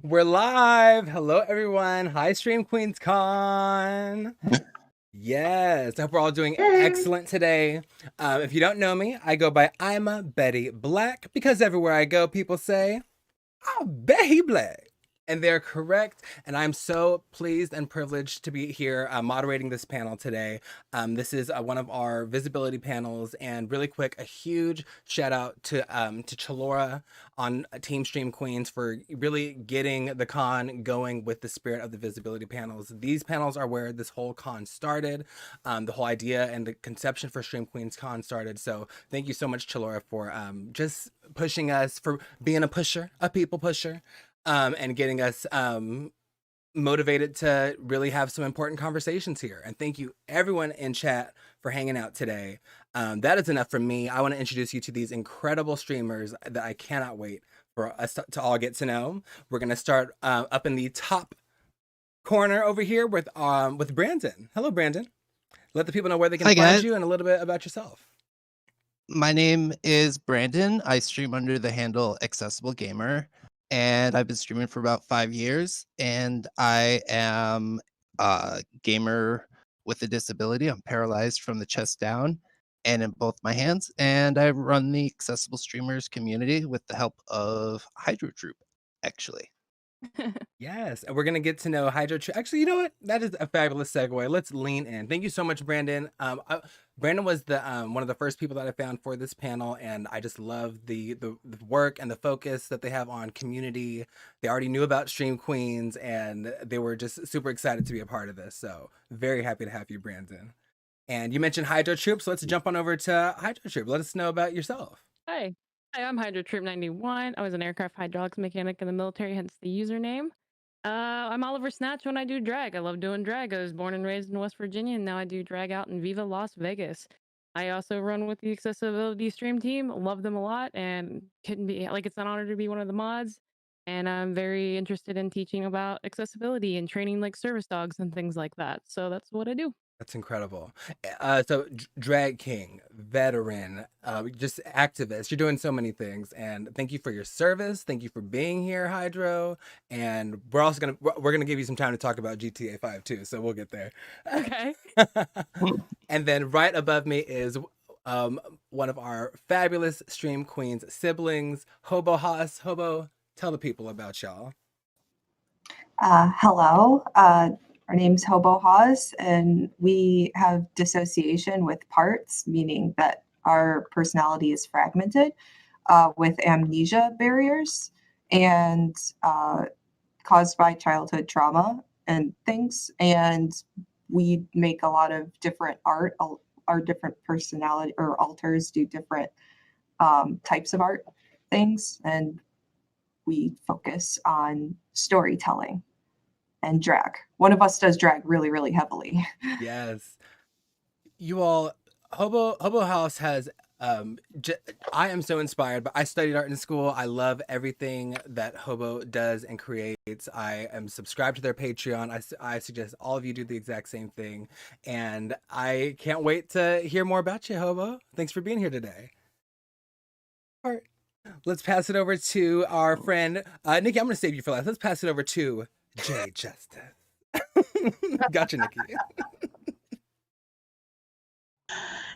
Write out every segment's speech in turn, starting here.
We're live. Hello, everyone. Hi, Stream Queens Con. Yes, I hope we're all doing Yay! excellent today. If you don't know me, I go by I'm a Betty Black because everywhere I go, people say, "Oh, Betty Black." And they're correct. And I'm so pleased and privileged to be here moderating this panel today. This is one of our visibility panels. And really quick, a huge shout out to Chalora on Team Stream Queens for really getting the con going with the spirit of the visibility panels. These panels are where this whole con started. The whole idea and the conception for Stream Queens Con started. So thank you so much, Chalora, for just pushing us, for being a pusher, a people pusher, and getting us motivated to really have some important conversations here. And thank you, everyone in chat, for hanging out today. That is enough from me. I want to introduce you to these incredible streamers that I cannot wait for us to all get to know. We're going to start up in the top corner over here with Brandon. Hello, Brandon. Let the people know where they can Hi, find guys. you and a little bit about yourself. My name is Brandon. I stream under the handle Accessible Gamer, and I've been streaming for about 5 years. And I am a gamer with a disability. I'm paralyzed from the chest down and in both my hands. And I run the Accessible Streamers community with the help of Hydro Troop, actually. Yes, and we're gonna get to know Hydro. Actually, you know what? That is a fabulous segue. Let's lean in. Thank you so much, Brandon. Brandon was the one of the first people that I found for this panel, and I just love the work and the focus that they have on community. They already knew about Stream Queens, and they were just super excited to be a part of this. So very happy to have you, Brandon. And you mentioned Hydro Troop, so let's jump on over to Hydro Troop. Let us know about yourself. Hi, I'm Hydro Troop 91. I was an aircraft hydraulics mechanic in the military, hence the username. I'm Oliver Snatch when I do drag. I love doing drag. I was born and raised in West Virginia, and now I do drag out in Viva Las Vegas. I also run with the Accessibility Stream team. Love them a lot, and couldn't be like it's an honor to be one of the mods. And I'm very interested in teaching about accessibility and training like service dogs and things like that. So that's what I do. That's incredible. So drag king, veteran, just activist. You're doing so many things, and thank you for your service. Thank you for being here, Hydro. And we're gonna give you some time to talk about GTA 5 too. So we'll get there. Okay. And then right above me is one of our fabulous Stream Queens siblings, Hobo Haas. Hobo, tell the people about y'all. Hello, our name's Hobo Hawes, and we have dissociation with parts, meaning that our personality is fragmented with amnesia barriers and caused by childhood trauma and things. And we make a lot of different art. Our different personality or alters do different types of art things, and we focus on storytelling and drag. One of us does drag really, really heavily. Yes. You all, Hobo House has, I am so inspired, but I studied art in school. I love everything that Hobo does and creates. I am subscribed to their Patreon. I suggest all of you do the exact same thing. And I can't wait to hear more about you, Hobo. Thanks for being here today. All right. Let's pass it over to our friend, Nikki, I'm going to save you for last. Let's pass it over to Jay Justice. Gotcha, Nikki.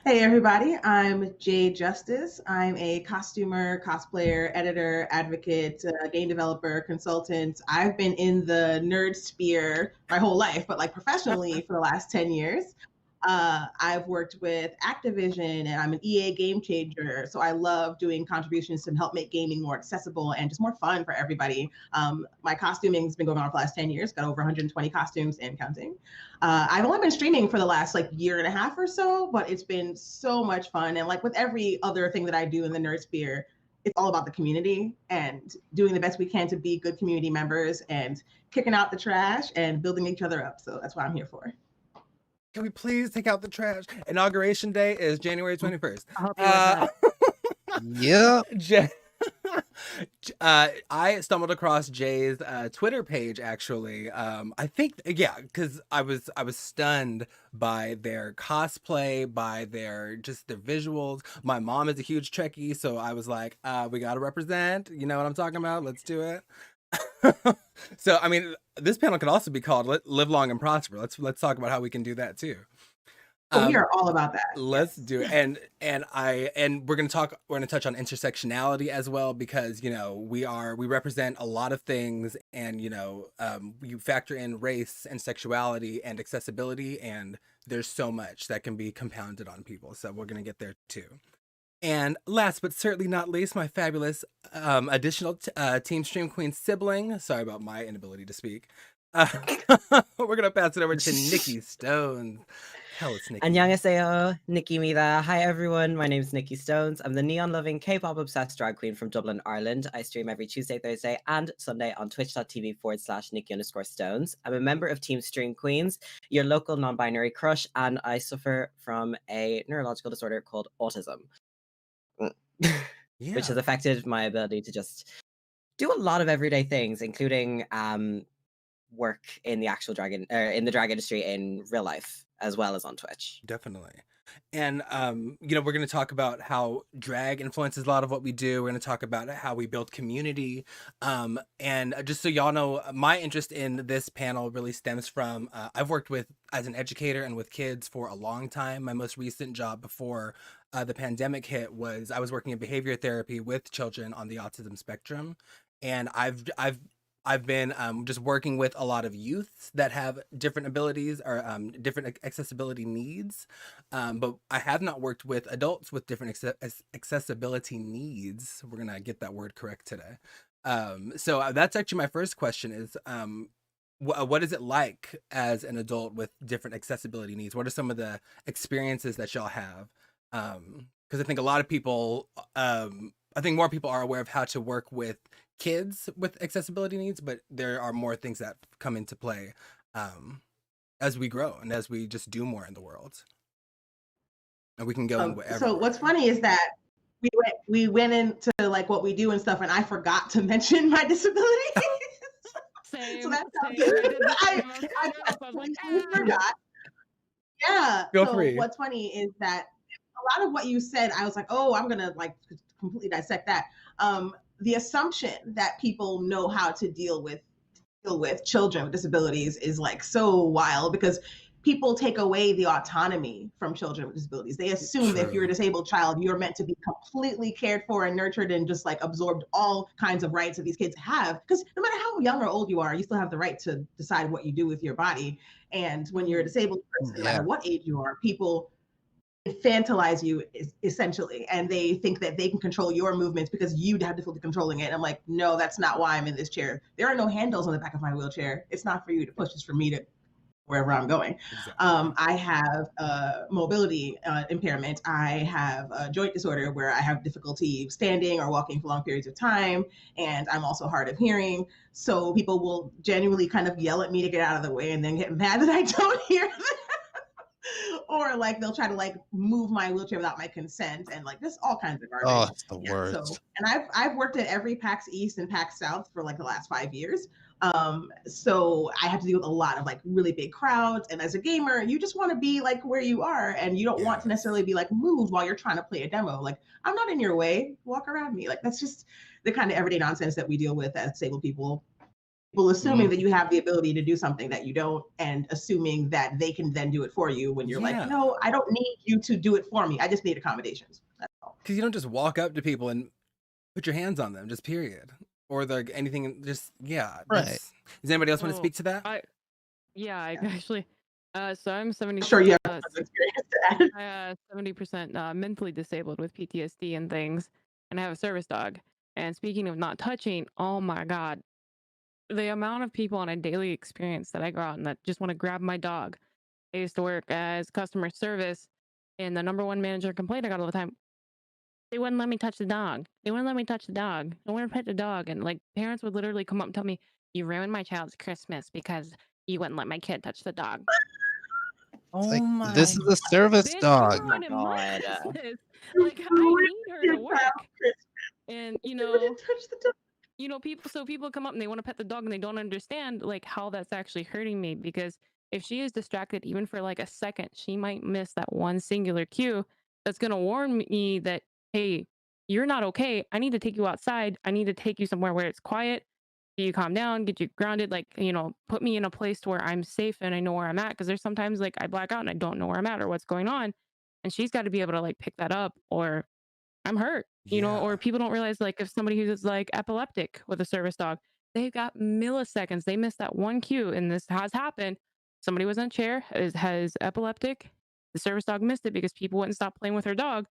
Hey everybody, I'm Jay Justice. I'm a costumer, cosplayer, editor, advocate, game developer, consultant. I've been in the nerd sphere my whole life, but like professionally for the last 10 years. I've worked with Activision, and I'm an EA game changer. So I love doing contributions to help make gaming more accessible and just more fun for everybody. My costuming has been going on for the last 10 years, got over 120 costumes and counting. I've only been streaming for the last like year and a half or so, but it's been so much fun. And like with every other thing that I do in the nerd sphere, it's all about the community and doing the best we can to be good community members and kicking out the trash and building each other up. So that's what I'm here for. Can we please take out the trash? Inauguration day is January 21st. Yep. I stumbled across Jay's Twitter page actually. I think because I was stunned by their cosplay, by their visuals. My mom is a huge Trekkie, so I was like, we gotta represent. You know what I'm talking about? Let's do it. So I mean, this panel could also be called "Live Long and Prosper." Let's talk about how we can do that too. So we are all about that. Let's Yes. do it. And we're gonna touch on intersectionality as well, because we represent a lot of things, and you factor in race and sexuality and accessibility, and there's so much that can be compounded on people. So we're gonna get there too. And last but certainly not least, my fabulous additional Team Stream Queen sibling. Sorry about my inability to speak. We're gonna pass it over to Nikki Stones. Tell us, Nikki. 안녕하세요, Nikki-입니다. Hi everyone, my name is Nikki Stones. I'm the neon-loving K-pop obsessed drag queen from Dublin, Ireland. I stream every Tuesday, Thursday, and Sunday on twitch.tv/Nikki_Stones. I'm a member of Team Stream Queens, your local non-binary crush, and I suffer from a neurological disorder called autism, which has affected my ability to just do a lot of everyday things, including work in the actual in the drag industry in real life, as well as on Twitch. Definitely. And we're going to talk about how drag influences a lot of what we do. We're going to talk about how we build community. And just so y'all know, my interest in this panel really stems from I've worked as an educator and with kids for a long time. My most recent job before the pandemic hit was I was working in behavior therapy with children on the autism spectrum. And I've been just working with a lot of youths that have different abilities or different accessibility needs. But I have not worked with adults with different accessibility needs. We're going to get that word correct today. So that's actually my first question is, what is it like as an adult with different accessibility needs? What are some of the experiences that y'all have? Because I think a lot of people, I think more people are aware of how to work with kids with accessibility needs, but there are more things that come into play as we grow and as we just do more in the world. And we can go in whatever. So what's funny is that we went into like what we do and stuff, and I forgot to mention my disability. Same. So that's how same. I like, forgot. Yeah. Feel so free. What's funny is that a lot of what you said, I was like, oh, I'm gonna like completely dissect that. The assumption that people know how to deal with children with disabilities is like so wild, because people take away the autonomy from children with disabilities. They assume that if you're a disabled child, you're meant to be completely cared for and nurtured and just like absorbed all kinds of rights that these kids have. Because no matter how young or old you are, you still have the right to decide what you do with your body. And when you're a disabled person, no matter what age you are, people infantilize you essentially, and they think that they can control your movements because you'd have difficulty controlling it. And I'm like, no, that's not why I'm in this chair. There are no handles on the back of my wheelchair. It's not for you to push, it's for me to wherever I'm going. Exactly. I have mobility impairment. I have a joint disorder where I have difficulty standing or walking for long periods of time. And I'm also hard of hearing. So people will genuinely kind of yell at me to get out of the way and then get mad that I don't hear them. Or like they'll try to like move my wheelchair without my consent, and like this all kinds of garbage. Oh, it's the worst. So, and I've worked at every PAX East and PAX South for like the last 5 years. So I have to deal with a lot of like really big crowds. And as a gamer, you just want to be like where you are, and you don't want to necessarily be like moved while you're trying to play a demo. Like, I'm not in your way, walk around me. Like, that's just the kind of everyday nonsense that we deal with as disabled people. People assuming that you have the ability to do something that you don't, and assuming that they can then do it for you when you're like, no, I don't need you to do it for me. I just need accommodations. That's all. Because you don't just walk up to people and put your hands on them, just period. Or anything, just, Right. Does anybody else want to speak to that? I actually, so I'm 70%. Sure, you have experience to add. 70% mentally disabled with PTSD and things, and I have a service dog. And speaking of not touching, oh my God, the amount of people on a daily experience that I go out and that just want to grab my dog. I used to work as customer service, and the number one manager complaint I got all the time, they wouldn't let me touch the dog. They wouldn't let me touch the dog. I want to pet the dog. And like parents would literally come up and tell me, you ruined my child's Christmas because you wouldn't let my kid touch the dog. Oh like, my! This is a service dog. Oh my God. Like, I need her to work. And people come up and they want to pet the dog and they don't understand like how that's actually hurting me, because if she is distracted even for like a second, she might miss that one singular cue that's going to warn me that, hey, you're not okay. I need to take you outside. I need to take you somewhere where it's quiet, you calm down, get you grounded, like, put me in a place to where I'm safe and I know where I'm at. Cause there's sometimes like I black out and I don't know where I'm at or what's going on. And she's got to be able to like pick that up or I'm hurt, Yeah. or people don't realize like if somebody who's like epileptic with a service dog, they've got milliseconds. They missed that one cue. And this has happened. Somebody was in a chair, has epileptic. The service dog missed it because people wouldn't stop playing with her dog.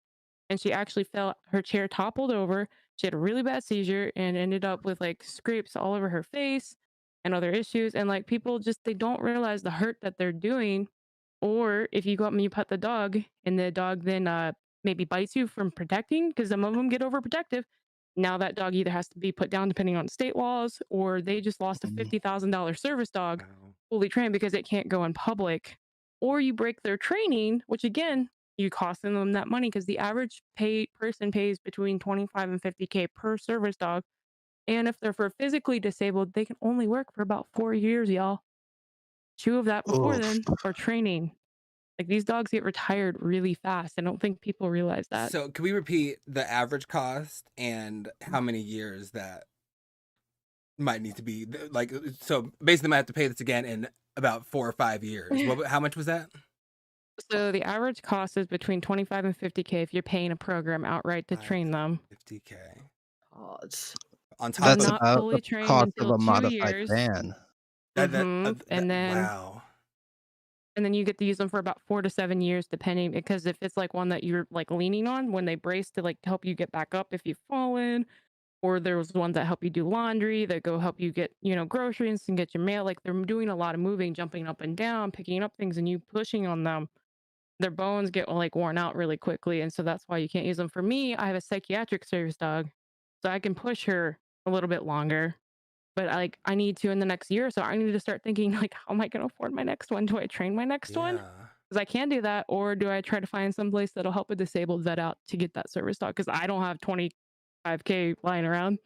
And she actually fell, her chair toppled over. She had a really bad seizure and ended up with like scrapes all over her face and other issues. And like people just, they don't realize the hurt that they're doing. Or if you go up and you pet the dog and the dog then maybe bites you from protecting, because some of them get overprotective. Now that dog either has to be put down depending on state laws, or they just lost a Mhm. $50,000 service dog Wow. fully trained because it can't go in public. Or you break their training, which again, you costing them that money because the average person pays between 25 and 50K per service dog. And if they're for physically disabled, they can only work for about 4 years, y'all. 2 of that before Oof. then are training. Like these dogs get retired really fast. I don't think people realize that. So can we repeat the average cost and how many years that might need to be like? So basically, I have to pay this again in about 4 or 5 years. How much was that? So the average cost is between 25 and 50K if you're paying a program outright to train them. 50K God. on top That's of Not about fully the trained cost of until a 2 modified years. van. And then wow. and then you get to use them for about 4 to 7 years depending, because if it's like one that you're like leaning on when they brace to like help you get back up if you've fallen, or there's ones that help you do laundry, that go help you get, groceries and get your mail. Like they're doing a lot of moving, jumping up and down, picking up things, and you pushing on them. Their bones get like worn out really quickly. And so that's why you can't use them. For me, I have a psychiatric service dog. So I can push her a little bit longer. But I need to in the next year. So I need to start thinking like, how am I going to afford my next one? Do I train my next one? Yeah. Because I can do that. Or do I try to find some place that'll help a disabled vet out to get that service dog? Because I don't have 25K lying around,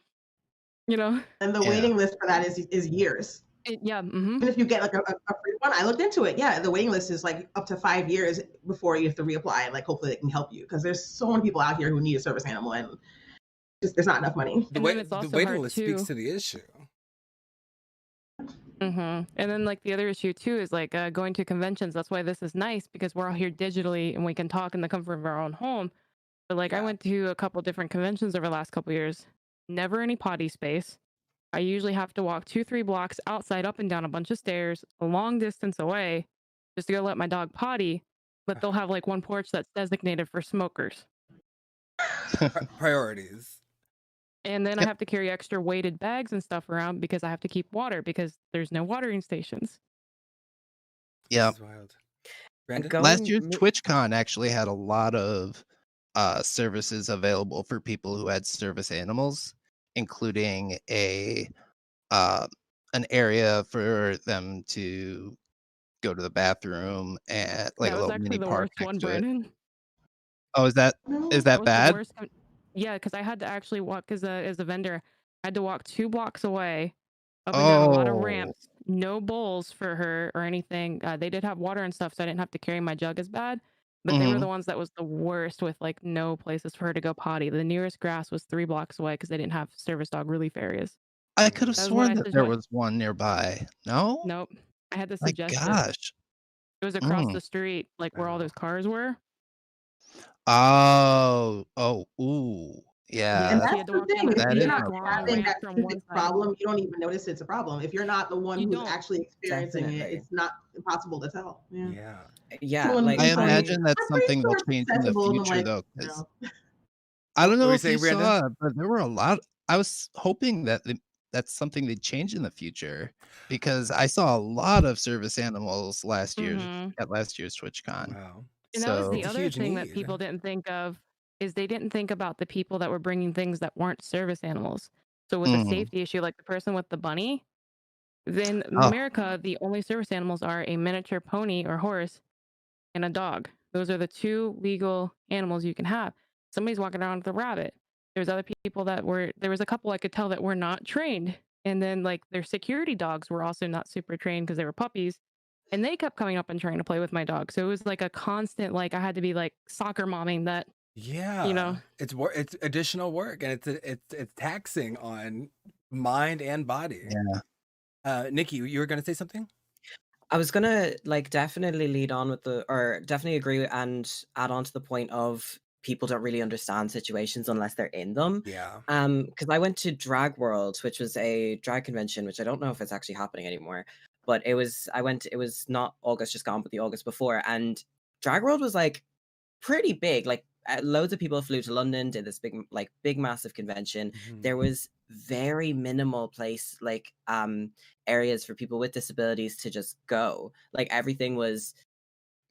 you know? And the Yeah. waiting list for that is years. Yeah. Even if you get like a free one, I looked into it. Yeah, the waiting list is like up to 5 years before you have to reapply, and like hopefully they can help you because there's so many people out here who need a service animal, and just there's not enough money. The And then it's also waiting hard list speaks too. to the issue. And then like the other issue too is like going to conventions. That's why this is nice, because we're all here digitally and we can talk in the comfort of our own home. But like I Yeah. went to a couple different conventions over the last couple years. Never any potty space. I usually have to walk 2-3 blocks outside, up and down a bunch of stairs, a long distance away, just to go let my dog potty. But they'll have like one porch that's designated for smokers. Priorities. And then I Yep. have to carry extra weighted bags and stuff around because I have to keep water because there's no watering stations. Yeah. This is wild. Brandon? Last year's TwitchCon actually had a lot of services available for people who had service animals, including an area for them to go to the bathroom and like That a was little actually mini the park worst one, next to it. Brandon. Oh, is that That was bad? the worst. Yeah, because I had to actually walk as a vendor. I had to walk 2 blocks away, up and down a lot of Oh, ramps. No bowls for her or anything. They did have water and stuff, so I didn't have to carry my jug as bad. But they were the ones that was the worst, with like no places for her to go potty. The nearest grass was 3 blocks away because they didn't have service dog relief areas. I could have That was when sworn I that there suggest. was one nearby. No? Nope. I had to My suggest it. gosh. It was across Mm. the street, like where all Wow. those cars were. Oh, ooh. Yeah, Yeah, And she that's had to the walk thing. down a If that you're is big not no long having problem. ramp that from one physical side. problem, you don't even notice it's a problem. If you're not the one You who's don't. actually experiencing it, Definitely. it's not impossible to tell. Yeah. Yeah. Yeah, Someone like I can tell you, imagine that's I'm pretty something sure they'll it's change in the accessible, and I'm future, like, though, you 'cause know. I don't What know were you if you saying, Brandon? saw, but there were a lot. I was hoping that that's something they'd change in the future, because I saw a lot of service animals last year at last year's TwitchCon. Wow. And that was So the It's a other huge thing that need. people didn't think of, is they didn't think about the people that were bringing things that weren't service animals. So with a Mm. safety issue, like the person with the bunny, then in Oh, America, the only service animals are a miniature pony or horse and a dog. Those are the 2 legal animals you can have. Somebody's walking around with a rabbit. There's other people there was a couple I could tell that were not trained. And then like their security dogs were also not super trained because they were puppies. And they kept coming up and trying to play with my dog. So it was like a constant, like I had to be like soccer momming that, Yeah. you know. It's additional work, and it's taxing on mind and body. Yeah. Nikki, you were gonna say something? I was gonna like definitely lead on with or definitely agree and add on to the point of people don't really understand situations unless they're in them. Yeah. Because I went to Drag World, which was a drag convention, which I don't know if it's actually happening anymore, but it was. It was not August just gone, but the August before, and Drag World was like pretty big. Like loads of people flew to London, did this big massive convention. There was very minimal place areas for people with disabilities to just go. Like everything was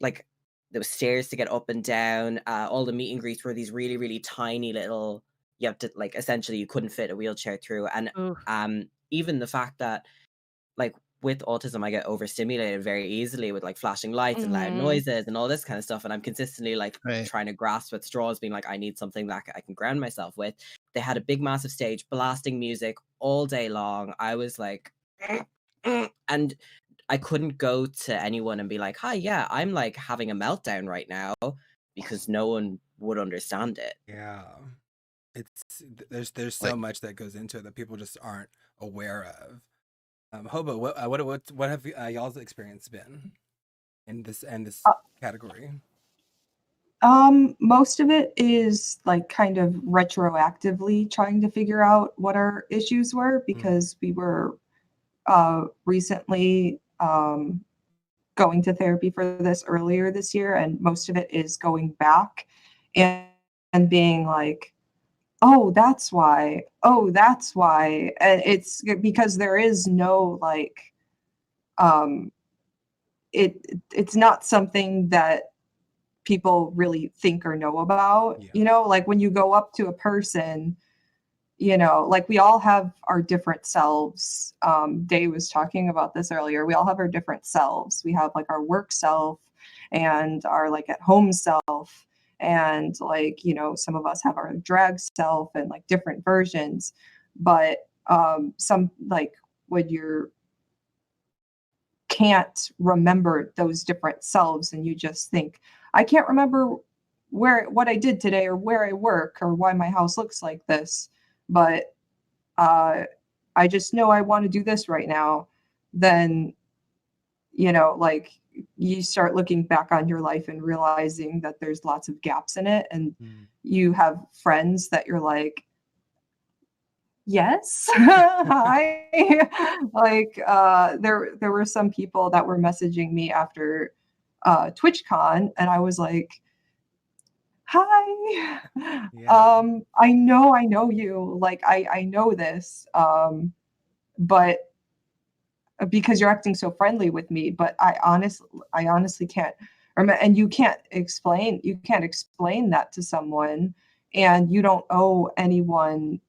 like there was stairs to get up and down. All the meet and greets were these really, really tiny little. You have to like essentially you couldn't fit a wheelchair through, and Oof. even the fact that like with autism I get overstimulated very easily with like flashing lights and loud Mhm. noises and all this kind of stuff, and I'm consistently like Right. trying to grasp at straws, being like I need something that I can ground myself with. They had a big massive stage blasting music all day long. I was like and I couldn't go to anyone and be like, hi, yeah, I'm like having a meltdown right now, because no one would understand it. Yeah. It's there's so Like- much that goes into it that people just aren't aware of. Hobo, what have y'all's experience been in this category? Most of it is like kind of retroactively trying to figure out what our issues were because we were recently going to therapy for this earlier this year, and most of it is going back and being like, oh, that's why. Oh, that's why. And it's because there is no like it's not something that people really think or know about. Yeah. You know, like when you go up to a person, you know, like we all have our different selves. Day was talking about this earlier. We all have our different selves. We have like our work self and our like at home self. And like, you know, some of us have our drag self and like different versions. But some like when you're can't remember those different selves and you just think, I can't remember what I did today or where I work or why my house looks like this, but I just know I want to do this right now. Then, you know, like you start looking back on your life and realizing that there's lots of gaps in it, and you have friends that you're like, yes. Hi. Like there were some people that were messaging me after TwitchCon, and I was like, hi. Yeah. I know you. Like I know this. But because you're acting so friendly with me, but I honestly can't remember, and you can't explain that to someone, and you don't owe anyone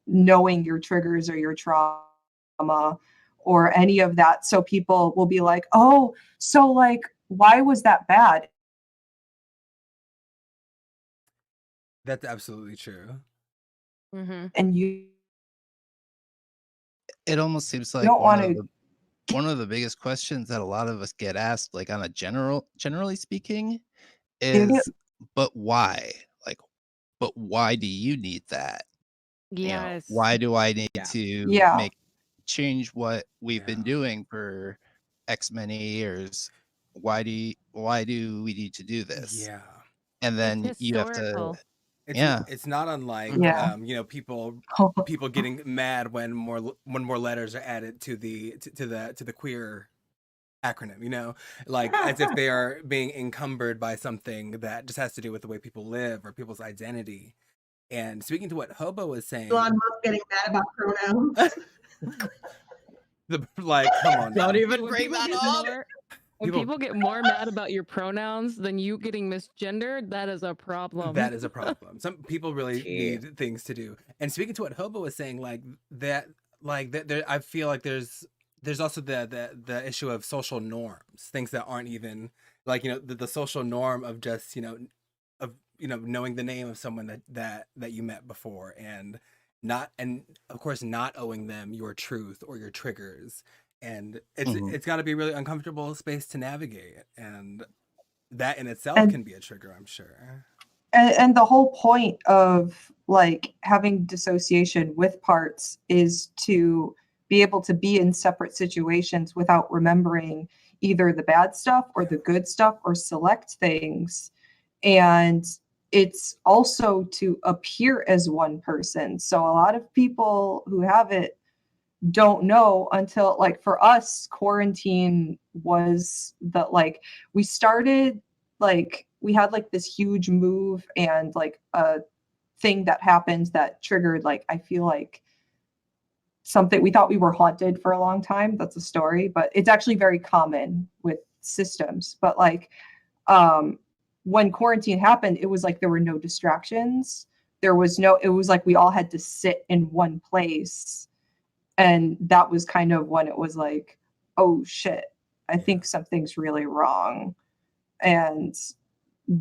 knowing your triggers or your trauma or any of that. So people will be like, oh, so like, why was that bad? That's absolutely true. Mm-hmm. And you It almost seems like don't want to. one of the biggest questions that a lot of us get asked, like on a generally speaking, is, but why? Like, but why do you need that? You know, Yes. why do I need Yeah. to change what we've been Yeah. doing for X many years? Why do we need to do this? Yeah. And then It's you have historical. to, It's not unlike Yeah. you know, people getting mad when more letters are added to the queer acronym, you know, like as if they are being encumbered by something that just has to do with the way people live or people's identity. And speaking to what Hobo was saying, Elon Musk getting mad about pronouns. like, come on, Don't now. even When bring people that get up. more- When people get more mad about your pronouns than you getting misgendered, that is a problem. That is a problem. Some people really Tea. need things to do. And speaking to what Hobo was saying, like that there, I feel like there's also the issue of social norms, things that aren't even like, you know, the social norm of just, you know, of, you know, knowing the name of someone that you met before, and of course not owing them your truth or your triggers. And it's got to be a really uncomfortable space to navigate, and that in itself can be a trigger, I'm sure. And the whole point of like having dissociation with parts is to be able to be in separate situations without remembering either the bad stuff or the good stuff or select things. And it's also to appear as one person. So a lot of people who have it don't know until, like, for us, quarantine was the, like, we started, like, we had like this huge move and like a thing that happened that triggered, like, I feel like something, we thought we were haunted for a long time. That's a story, but it's actually very common with systems. But like, when quarantine happened, it was like there were no distractions. There was no, it was like we all had to sit in one place. And that was kind of when it was like, oh shit, I think something's really wrong. And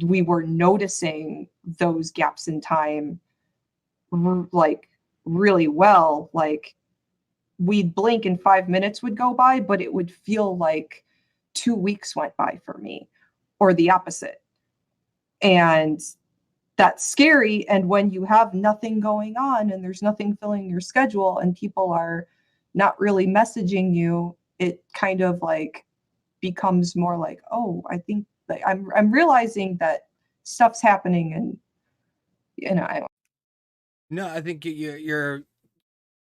we were noticing those gaps in time like really well. Like, we'd blink and 5 minutes would go by, but it would feel like 2 weeks went by for me, or the opposite. And that's scary. And when you have nothing going on and there's nothing filling your schedule and people are not really messaging you, it kind of like becomes more like, oh, I think like I'm realizing that stuff's happening. And I No, I think you're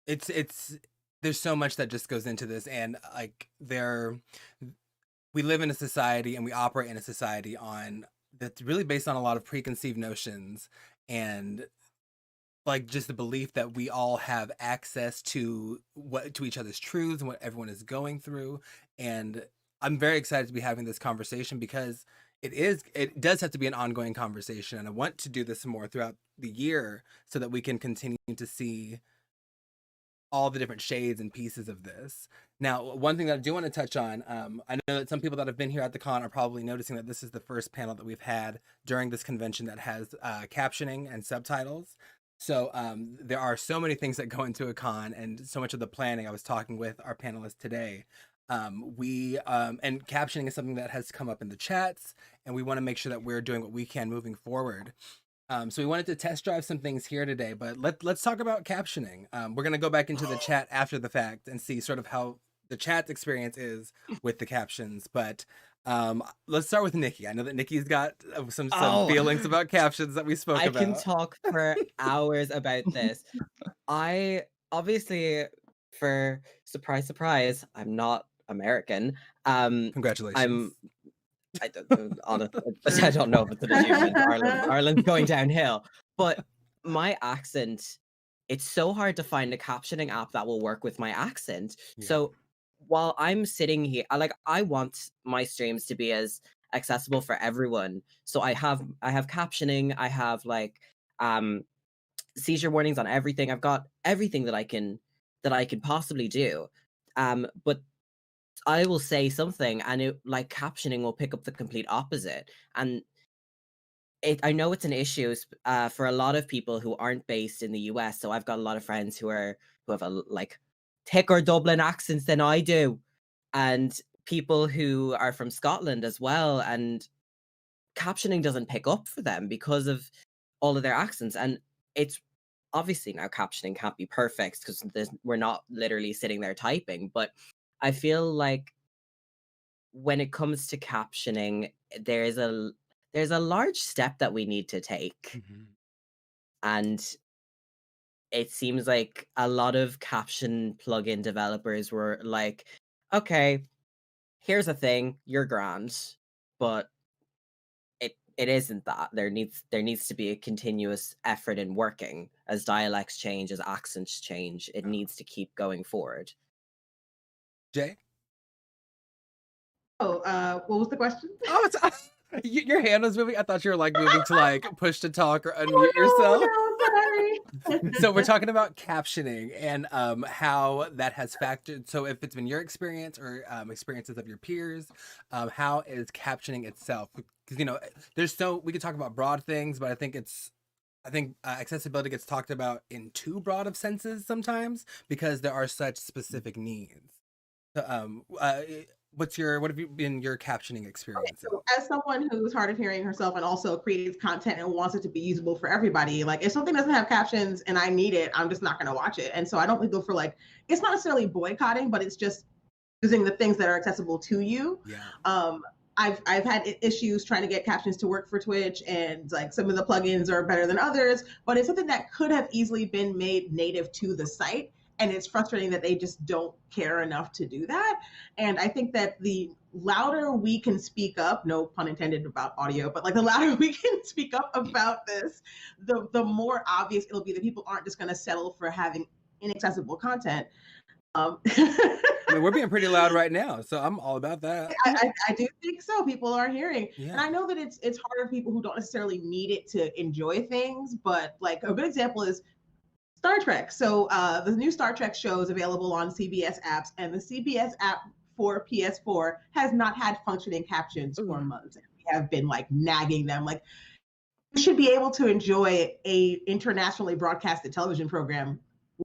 it's there's so much that just goes into this, and like we live in a society and we operate in a society on that's really based on a lot of preconceived notions, and like just the belief that we all have access to each other's truths and what everyone is going through. And I'm very excited to be having this conversation because it does have to be an ongoing conversation, and I want to do this more throughout the year so that we can continue to see all the different shades and pieces of this. Now, one thing that I do want to touch on, I know that some people that have been here at the con are probably noticing that this is the first panel that we've had during this convention that has captioning and subtitles. So there are so many things that go into a con, and so much of the planning. I was talking with our panelists today. And captioning is something that has come up in the chats, and we want to make sure that we're doing what we can moving forward. So we wanted to test drive some things here today, but let's talk about captioning. We're gonna go back into the chat after the fact and see sort of how the chat experience is with the captions. But let's start with Nikki. I know that Nikki's got some feelings about captions that we spoke about. I can talk for hours about this. I obviously, for surprise, I'm not American. Congratulations. I don't know if it's an achievement. Ireland's going downhill. But my accent, it's so hard to find a captioning app that will work with my accent. Yeah. So while I'm sitting here, I want my streams to be as accessible for everyone. So I have captioning, I have like seizure warnings on everything. I've got everything that I can possibly do. But I will say something and it, like, captioning will pick up the complete opposite. And I know it's an issue for a lot of people who aren't based in the US. So I've got a lot of friends who have a like thicker Dublin accents than I do, and people who are from Scotland as well. And captioning doesn't pick up for them because of all of their accents. And it's obviously, now captioning can't be perfect because we're not literally sitting there typing, but I feel like when it comes to captioning, there's a large step that we need to take. And it seems like a lot of caption plugin developers were like, okay, here's a thing, you're grand, but it isn't that. There needs to be a continuous effort in working. As dialects change, as accents change, it needs to keep going forward. Jay? What was the question? Oh, your hand was moving. I thought you were like moving to like push to talk or unmute yourself. Sorry. So we're talking about captioning and how that has factored. So if it's been your experience or experiences of your peers, how is captioning itself? Because we could talk about broad things, but I think accessibility gets talked about in too broad of senses sometimes because there are such specific needs. So, what have you been your captioning experiences? So as someone who's hard of hearing herself and also creates content and wants it to be usable for everybody, like if something doesn't have captions and I need it, I'm just not going to watch it. And so I don't really go for like, it's not necessarily boycotting, but it's just using the things that are accessible to you. Yeah. I've had issues trying to get captions to work for Twitch, and like some of the plugins are better than others, but it's something that could have easily been made native to the site. And it's frustrating that they just don't care enough to do that. And I think that the louder we can speak up, no pun intended about audio, but like the louder we can speak up about this, the more obvious it'll be that people aren't just going to settle for having inaccessible content. I mean, we're being pretty loud right now, so I'm all about that. I do think so. People are hearing, Yeah. and I know that it's harder for people who don't necessarily need it to enjoy things. But like a good example is Star Trek. So the new Star Trek show is available on CBS apps, and the CBS app for PS4 has not had functioning captions for months. And we have been like nagging them, like you should be able to enjoy a internationally broadcasted television program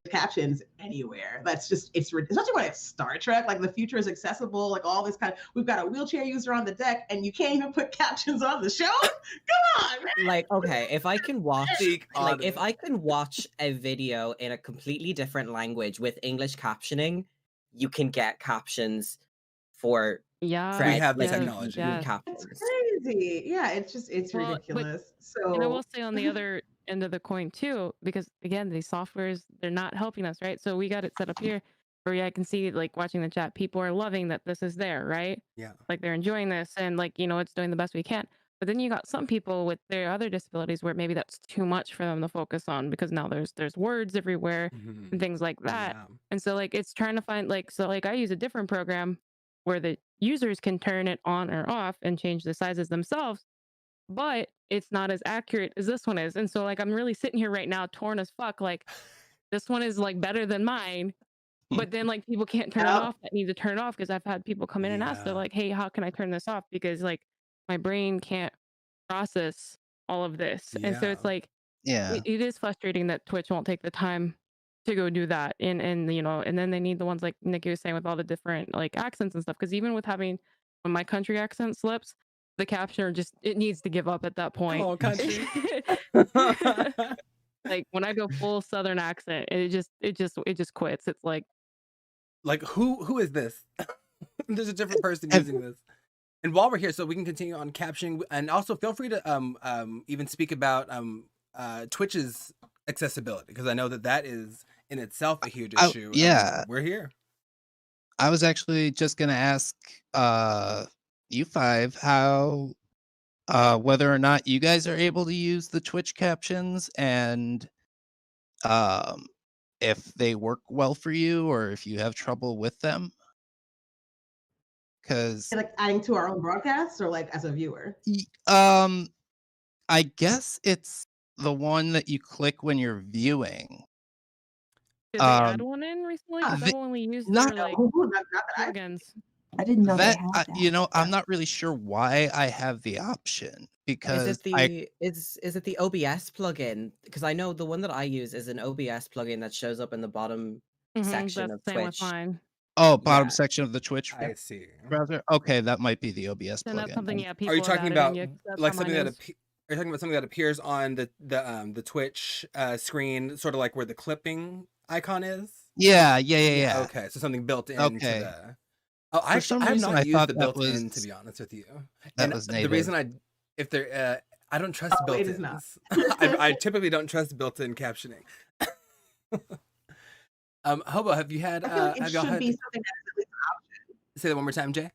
with captions anywhere. That's just, it's especially when it's Star Trek, like the future is accessible, like all this kind of, we've got a wheelchair user on the deck and you can't even put captions on the show. Come on, man. Like, okay, if I can watch Speak like if on I can watch a video in a completely different language with English captioning, you can get captions for Yeah. We have the yes, technology. yes. captions. It's crazy. Yeah, it's just, it's Well, but- ridiculous. And I So will say on the other end of the coin too, because again, these softwares, they're not helping us, right? So we got it set up here where I can see, like, watching the chat, people are loving that this is there, right? Yeah. Like they're enjoying this and like, you know, it's doing the best we can. But then you got some people with their other disabilities where maybe that's too much for them to focus on because now there's words everywhere Mhm. and things like that. Yeah. And so like it's trying to find like, so like I use a different program where the users can turn it on or off and change the sizes themselves, but it's not as accurate as this one is. And so like I'm really sitting here right now torn as fuck, like this one is like better than mine, but then like people can't turn it Yep. off that need to turn it off because I've had people come in and ask, they're Yeah. like, hey, how can I turn this off? Because like my brain can't process all of this. And so it's Yeah. like Yeah. it is frustrating that Twitch won't take the time to go do that. And you know, and then they need the ones like Nikki was saying with all the different like accents and stuff. Because even with having when my country accent slips, the captioner just it needs to give up at that point. Oh, country. Like when I go full Southern accent, it just quits. It's like Like who is this? There's a different person And- using this. And while we're here, so we can continue on captioning, and also feel free to even speak about Twitch's accessibility, because I know that is in itself a huge issue. yeah. We're here. I was actually just gonna ask you five how whether or not you guys are able to use the Twitch captions and if they work well for you or if you have trouble with them. Because like adding to our own broadcasts or like as a viewer. I guess it's the one that you click when you're viewing. did they add one in recently? Because I've they- only used not- their like Not that I plugins. I didn't know that they had that. you know, I'm not really sure why I have the option because Is it the OBS plugin? Because I know the one that I use is an OBS plugin that shows up in the bottom section That's of the same with Twitch. mine. bottom Yeah. section of the Twitch I see. browser. Okay, that might be the OBS And that's plugin. something, yeah, people Are you have talking added about in, that's like how something mine that is. are you talking about something that appears on the Twitch screen, sort of like where the clipping icon is? Yeah. Okay, so something built into Okay. the. Oh, For some I have reason, not I used thought the that built-in, was- to be honest with you. that And was the native. reason I don't trust Oh, it is not. built-ins. I typically don't trust built-in captioning. Hobo, have you had? I feel like it have y'all should had? be something that's at least an option. Say that one more time, Jay.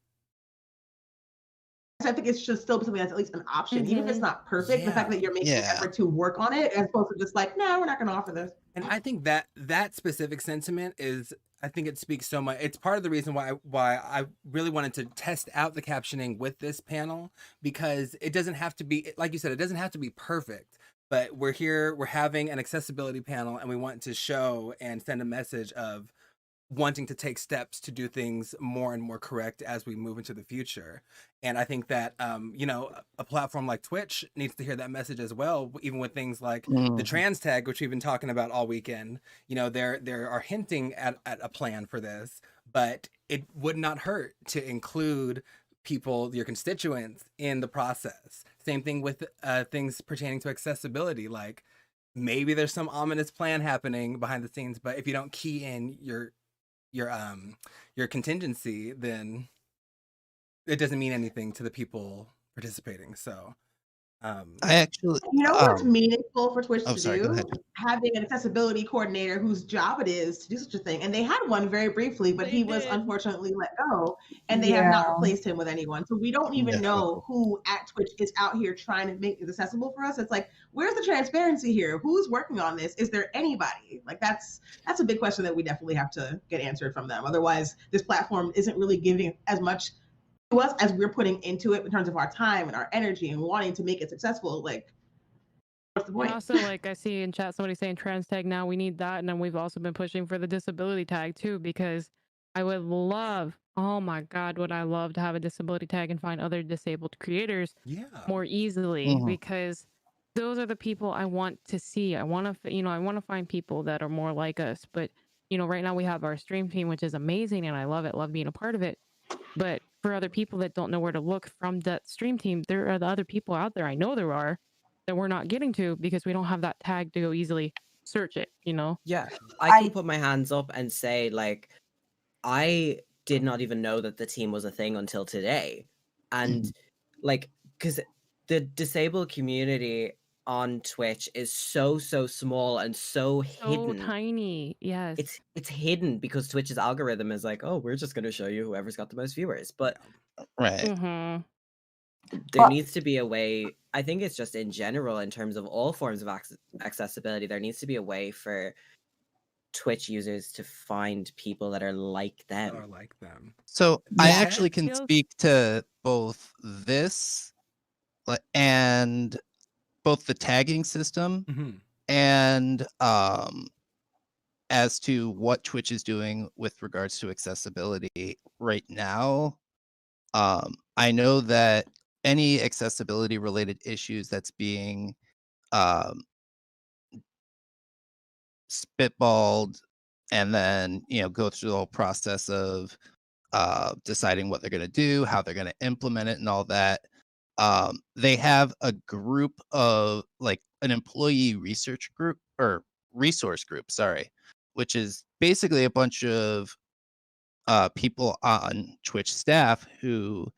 I think it should still be something that's at least an option, even if it's not perfect. The fact Yeah. that you're making an Yeah. effort to work on it, as opposed to just like, no, we're not going to offer this. And I think that specific sentiment is, I think it speaks so much. It's part of the reason why I really wanted to test out the captioning with this panel, because it doesn't have to be, like you said, it doesn't have to be perfect. But we're here, we're having an accessibility panel, and we want to show and send a message of wanting to take steps to do things more and more correct as we move into the future. And I think that you know, a platform like Twitch needs to hear that message as well, even with things like the trans tag, which we've been talking about all weekend. You know, there are hinting at a plan for this, but it would not hurt to include people, your constituents, in the process. Same thing with things pertaining to accessibility. Like maybe there's some ominous plan happening behind the scenes, but if you don't key in your contingency, then it doesn't mean anything to the people participating. So I actually, You know what's meaningful for Twitch to sorry, go ahead. do? Having an accessibility coordinator whose job it is to do such a thing. And they had one very briefly, but They he was did. unfortunately let go, and they have not Yeah. replaced him with anyone. So we don't even No. know who at Twitch is out here trying to make it accessible for us. It's like, where's the transparency here? Who's working on this? Is there anybody? Like that's a big question that we definitely have to get answered from them. Otherwise, this platform isn't really giving as much to us as we're putting into it in terms of our time and our energy and wanting to make it successful. Like, what's the And point? also, like I see in chat somebody saying trans tag now, we need that. And then we've also been pushing for the disability tag too, because I would love, oh my God, would I love to have a disability tag and find other disabled creators yeah. more easily, Mhm. because those are the people I want to see. I want to, I want to find people that are more like us. But, right now we have our stream team, which is amazing and I love being a part of it. But for other people that don't know where to look from that stream team, there are the other people out there, I know there are, that we're not getting to because we don't have that tag to go easily search it, Yeah, I can I put my hands up and say, like, I did not even know that the team was a thing until today. And, like, because the disabled community on Twitch is so small and so So hidden. tiny. Yes. It's hidden because Twitch's algorithm is like, oh, we're just going to show you whoever's got the most viewers. But Right. Mm-hmm. there But- needs to be a way. I think it's just in general, in terms of all forms of accessibility, there needs to be a way for Twitch users to find people that are like That them. are like them. So I Yeah. actually can Skills. speak to both this and both the tagging system Mm-hmm. and as to what Twitch is doing with regards to accessibility right now. I know that any accessibility related issues that's being spitballed and then go through the whole process of deciding what they're going to do, how they're going to implement it, and all that. They have a group of like an employee research group or resource group, sorry, which is basically a bunch of people on Twitch staff who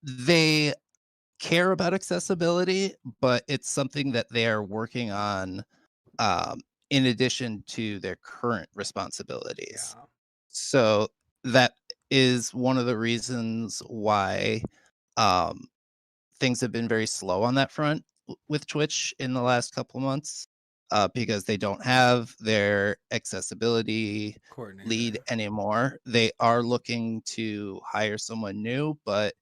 they care about accessibility, but it's something that they are working on in addition to their current responsibilities. Yeah. So that is one of the reasons why things have been very slow on that front with Twitch in the last couple of months, because they don't have their accessibility Coordinator. lead anymore. They are looking to hire someone new, but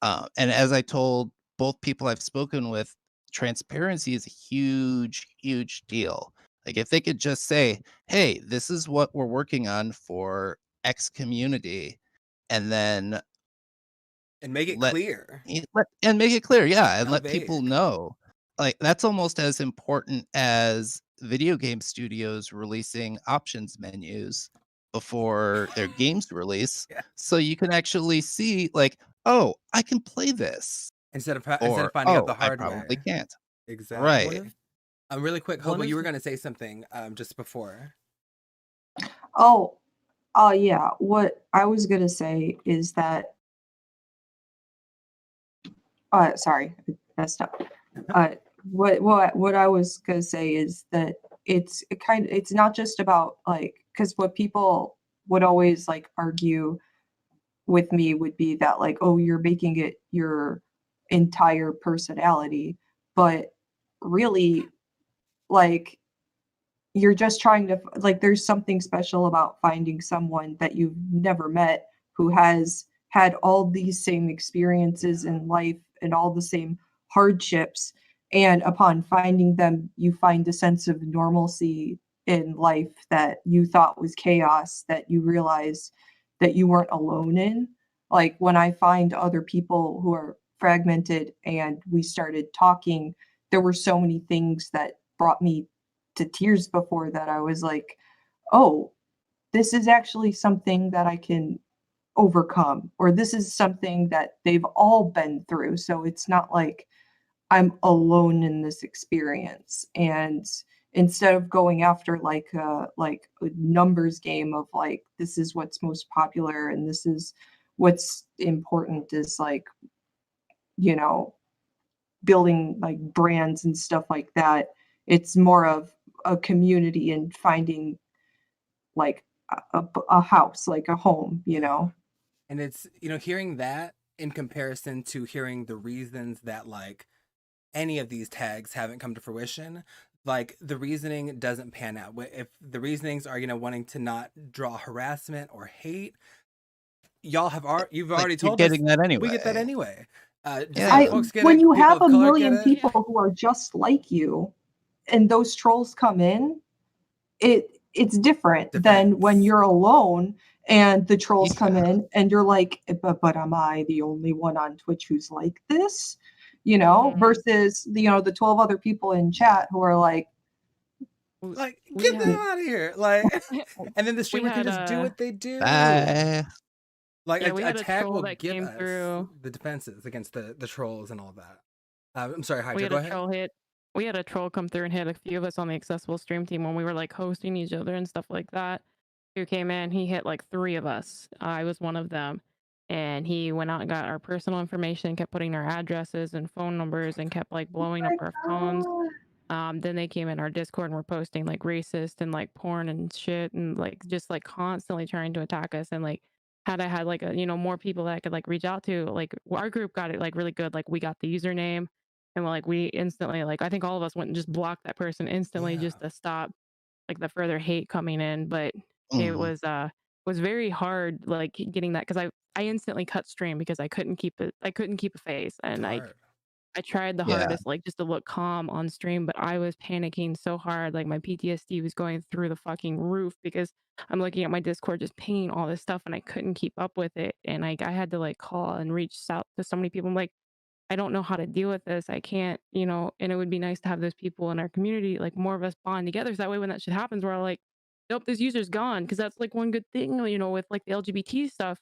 and as I told both people I've spoken with, transparency is a huge deal. Like if they could just say, hey, this is what we're working on for X community, and then And make it let clear. and make it clear, yeah, and Not let people vague. know. Like that's almost as important as video game studios releasing options menus before their games release, Yeah. so you can actually see like, oh, I can play this, Instead of or finding out oh, the I hard probably way. can't. Exactly. Right. Really quick, one Hobo, of you were the- going to say something just before. oh, yeah. What I was gonna say is that. Sorry, I messed up. What I was gonna say is that it's not just about like, because what people would always like argue with me would be that like, oh, you're making it your entire personality, but really, like, you're just trying to like, there's something special about finding someone that you've never met who has had all these same experiences in life and all the same hardships, and upon finding them you find a sense of normalcy in life that you thought was chaos, that you realize that you weren't alone in. Like when I find other people who are fragmented and we started talking, there were so many things that brought me to tears before that I was like, oh, this is actually something that I can overcome, or this is something that they've all been through. So it's not like I'm alone in this experience. And instead of going after like a numbers game of like, this is what's most popular and this is what's important, is like, you know, building like brands and stuff like that. It's more of a community and finding like a house, like a home, you know. And it's, hearing that in comparison to hearing the reasons that like any of these tags haven't come to fruition, like the reasoning doesn't pan out. If the reasonings are, wanting to not draw harassment or hate, you've already told us getting that anyway. we get that anyway. Yeah. Folks get when it, you people have of a color million get it. people who are just like you, and those trolls come in, it's different than when you're alone and the trolls come in and you're like, but am I the only one on Twitch who's like this? You know, versus the 12 other people in chat who are like get them out of here. Like, and then the streamer can just do what they do. Like we a had a tag troll will that give came us through. the defenses against the trolls and all that. I'm sorry, We Hydra, had go a ahead. troll hit. We had a troll come through and hit a few of us on the accessible stream team when we were like hosting each other and stuff like that. Who came in, he hit like 3 of us. I was one of them. And he went out and got our personal information, kept putting our addresses and phone numbers, and kept like blowing up our phones. Then they came in our Discord and were posting like racist and like porn and shit, and like just like constantly trying to attack us. And like had I had like more people that I could like reach out to, like our group got it like really good. Like we got the username, and like we instantly, like I think all of us went and just blocked that person instantly just to stop like the further hate coming in. But it was very hard like getting that, because I instantly cut stream because I couldn't keep a face, and like I tried the hardest like just to look calm on stream, but I was panicking so hard, like my PTSD was going through the fucking roof because I'm looking at my Discord just pinging all this stuff and I couldn't keep up with it. And I had to like call and reach out to so many people. I'm like, I don't know how to deal with this. I can't, and it would be nice to have those people in our community, like more of us bond together. So that way when that shit happens, we're all like, nope, this user's gone. Cause that's like one good thing, with like the LGBT stuff.